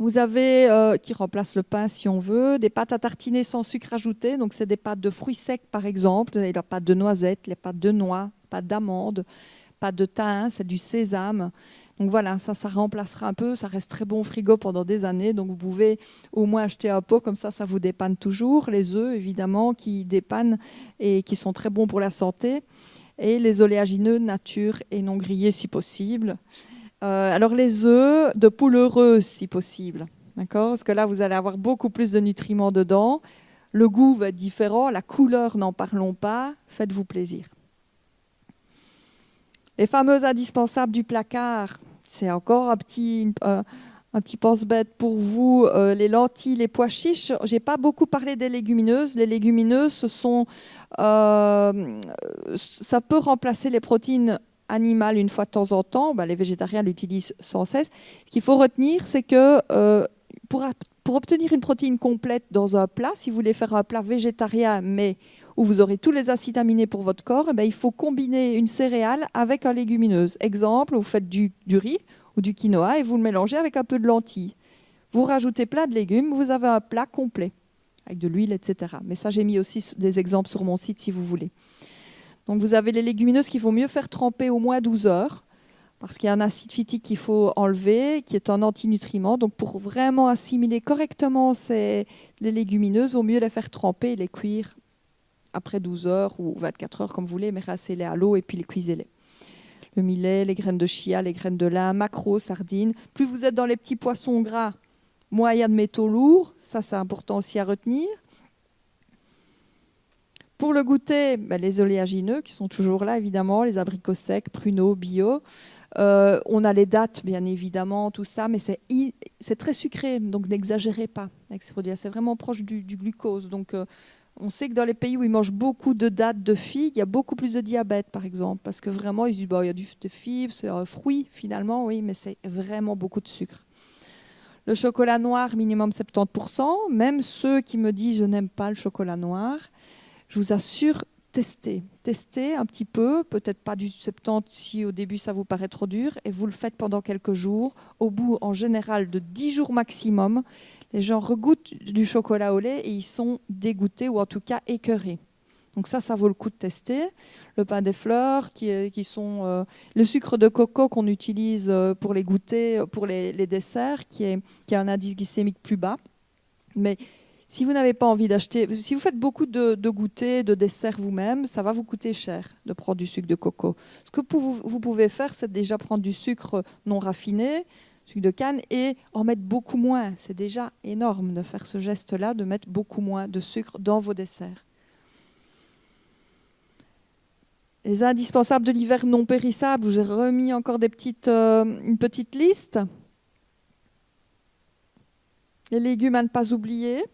Vous avez, qui remplace le pain si on veut, des pâtes à tartiner sans sucre ajouté. Donc, c'est des pâtes de fruits secs, par exemple. Vous avez les pâtes de noisettes, les pâtes de noix, pâtes d'amandes, pâtes de thym, c'est du sésame. Donc voilà, ça remplacera un peu. Ça reste très bon au frigo pendant des années. Donc, vous pouvez au moins acheter un pot, comme ça vous dépanne toujours. Les œufs, évidemment, qui dépannent et qui sont très bons pour la santé. Et les oléagineux nature et non grillés si possible. Alors les œufs de poule heureuse si possible, d'accord ? Parce que là vous allez avoir beaucoup plus de nutriments dedans, le goût va être différent, la couleur n'en parlons pas, faites-vous plaisir. Les fameuses indispensables du placard, c'est encore un petit pense-bête pour vous, les lentilles, les pois chiches. J'ai pas beaucoup parlé des légumineuses. Les légumineuses, ça peut remplacer les protéines animal une fois de temps en temps, les végétariens l'utilisent sans cesse. Ce qu'il faut retenir, c'est que pour obtenir une protéine complète dans un plat, si vous voulez faire un plat végétarien, mais où vous aurez tous les acides aminés pour votre corps, il faut combiner une céréale avec une légumineuse. Exemple, vous faites du riz ou du quinoa et vous le mélangez avec un peu de lentilles. Vous rajoutez plein de légumes, vous avez un plat complet, avec de l'huile, etc. Mais ça, j'ai mis aussi des exemples sur mon site si vous voulez. Donc vous avez les légumineuses qu'il faut mieux faire tremper au moins 12 heures, parce qu'il y a un acide phytique qu'il faut enlever, qui est un antinutriment. Donc pour vraiment assimiler correctement les légumineuses, il vaut mieux les faire tremper et les cuire après 12 heures ou 24 heures, comme vous voulez, mais rincez-les à l'eau et puis les cuisez-les. Le millet, les graines de chia, les graines de lin, maquereaux, sardines. Plus vous êtes dans les petits poissons gras, moins il y a de métaux lourds. Ça, c'est important aussi à retenir. Pour le goûter, les oléagineux qui sont toujours là, évidemment, les abricots secs, pruneaux, bio. On a les dattes, bien évidemment, tout ça, mais c'est très sucré, donc n'exagérez pas avec ces produits. C'est vraiment proche du glucose. Donc, on sait que dans les pays où ils mangent beaucoup de dattes, de figues, il y a beaucoup plus de diabète, par exemple, parce que vraiment, ils disent il y a de fibres, c'est un fruit, finalement, oui, mais c'est vraiment beaucoup de sucre. Le chocolat noir, minimum 70%. Même ceux qui me disent je n'aime pas le chocolat noir, je vous assure, testez un petit peu, peut-être pas du 70 si au début ça vous paraît trop dur, et vous le faites pendant quelques jours. Au bout, en général, de 10 jours maximum, les gens regoûtent du chocolat au lait et ils sont dégoûtés ou en tout cas écœurés. Donc ça vaut le coup de tester. Le pain des fleurs, qui sont le sucre de coco qu'on utilise pour les goûters, pour les desserts, qui a un indice glycémique plus bas. Mais si vous n'avez pas envie d'acheter, si vous faites beaucoup de goûters, de desserts vous-même, ça va vous coûter cher de prendre du sucre de coco. Ce que vous pouvez faire, c'est déjà prendre du sucre non raffiné, sucre de canne, et en mettre beaucoup moins. C'est déjà énorme de faire ce geste-là, de mettre beaucoup moins de sucre dans vos desserts. Les indispensables de l'hiver non périssables, je vous ai remis encore une petite liste. Les légumes à ne pas oublier.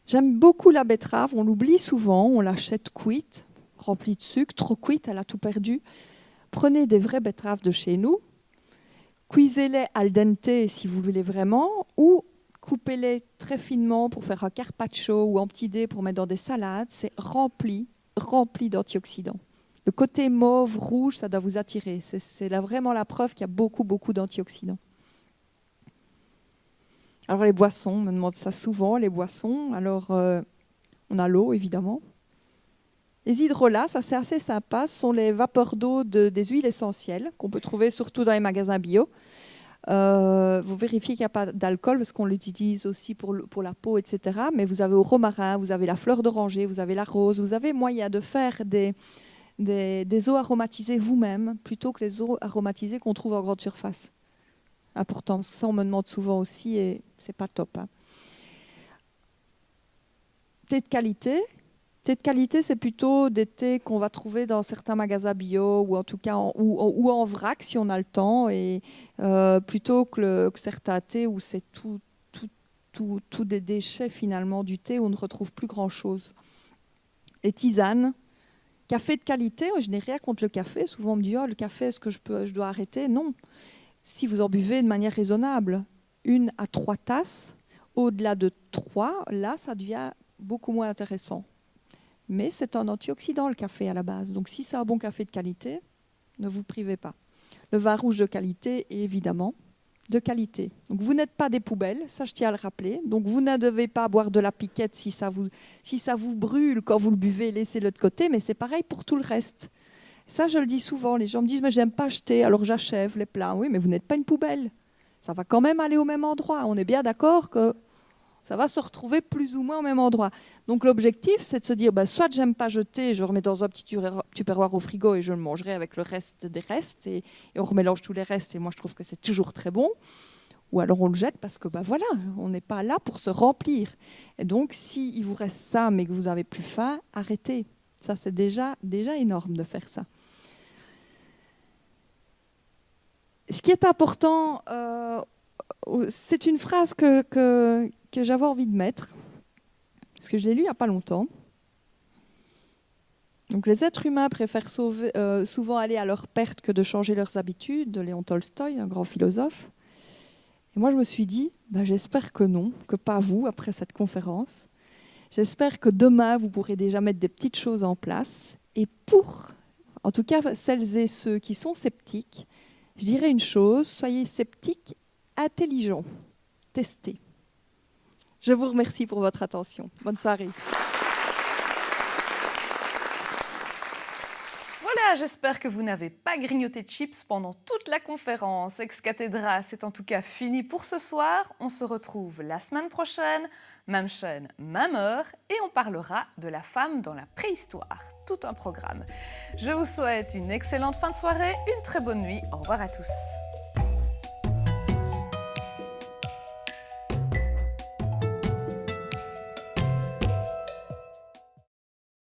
J'aime beaucoup la betterave, on l'oublie souvent, on l'achète cuite, remplie de sucre, trop cuite, elle a tout perdu. Prenez des vraies betteraves de chez nous, cuisez-les al dente si vous voulez vraiment, ou coupez-les très finement pour faire un carpaccio ou en petits dés pour mettre dans des salades. C'est rempli d'antioxydants. Le côté mauve, rouge, ça doit vous attirer. C'est là vraiment la preuve qu'il y a beaucoup d'antioxydants. Alors les boissons, on me demande ça souvent, les boissons. Alors on a l'eau évidemment. Les hydrolats, ça c'est assez sympa, ce sont les vapeurs d'eau des huiles essentielles qu'on peut trouver surtout dans les magasins bio. Vous vérifiez qu'il n'y a pas d'alcool parce qu'on l'utilise aussi pour la peau, etc. Mais vous avez au romarin, vous avez la fleur d'oranger, vous avez la rose, vous avez moyen de faire des eaux aromatisées vous-même plutôt que les eaux aromatisées qu'on trouve en grande surface. Important, parce que ça on me demande souvent aussi et c'est pas top. Hein. Thé de qualité. Thé de qualité, c'est plutôt des thés qu'on va trouver dans certains magasins bio ou en tout cas ou en vrac si on a le temps, et plutôt que certains thés où c'est tout des déchets finalement du thé où on ne retrouve plus grand-chose. Les tisanes. Café de qualité, je n'ai rien contre le café. Souvent on me dit le café, est-ce que je dois arrêter? Non. Si vous en buvez de manière raisonnable, 1 à 3 tasses, au-delà de 3, là, ça devient beaucoup moins intéressant. Mais c'est un antioxydant, le café, à la base. Donc, si c'est un bon café de qualité, ne vous privez pas. Le vin rouge de qualité est évidemment de qualité. Donc, vous n'êtes pas des poubelles, ça, je tiens à le rappeler. Donc, vous ne devez pas boire de la piquette si ça vous brûle quand vous le buvez, laissez-le de côté. Mais c'est pareil pour tout le reste. Ça, je le dis souvent. Les gens me disent « mais j'aime pas acheter, alors j'achève les plats ». Oui, mais vous n'êtes pas une poubelle. Ça va quand même aller au même endroit. On est bien d'accord que ça va se retrouver plus ou moins au même endroit. Donc l'objectif, c'est de se dire soit j'aime pas jeter, je remets dans un petit tupperware au frigo et je le mangerai avec le reste des restes, et on remélange tous les restes, et moi je trouve que c'est toujours très bon. Ou alors on le jette parce que voilà, on n'est pas là pour se remplir. Et donc s'il vous reste ça mais que vous n'avez plus faim, arrêtez. Ça, c'est déjà énorme de faire ça. Ce qui est important, c'est une phrase que j'avais envie de mettre, parce que je l'ai lue il n'y a pas longtemps. Donc, les êtres humains préfèrent souvent aller à leur perte que de changer leurs habitudes, de Léon Tolstoï, un grand philosophe. Et moi, je me suis dit, j'espère que non, que pas vous, après cette conférence. J'espère que demain, vous pourrez déjà mettre des petites choses en place. Et en tout cas, celles et ceux qui sont sceptiques, je dirais une chose, soyez sceptiques, intelligents, testez. Je vous remercie pour votre attention. Bonne soirée. Voilà, j'espère que vous n'avez pas grignoté de chips pendant toute la conférence. Ex Cathedra, c'est en tout cas fini pour ce soir. On se retrouve la semaine prochaine, même chaîne, même heure, et on parlera de la femme dans la préhistoire. Tout un programme. Je vous souhaite une excellente fin de soirée, une très bonne nuit. Au revoir à tous.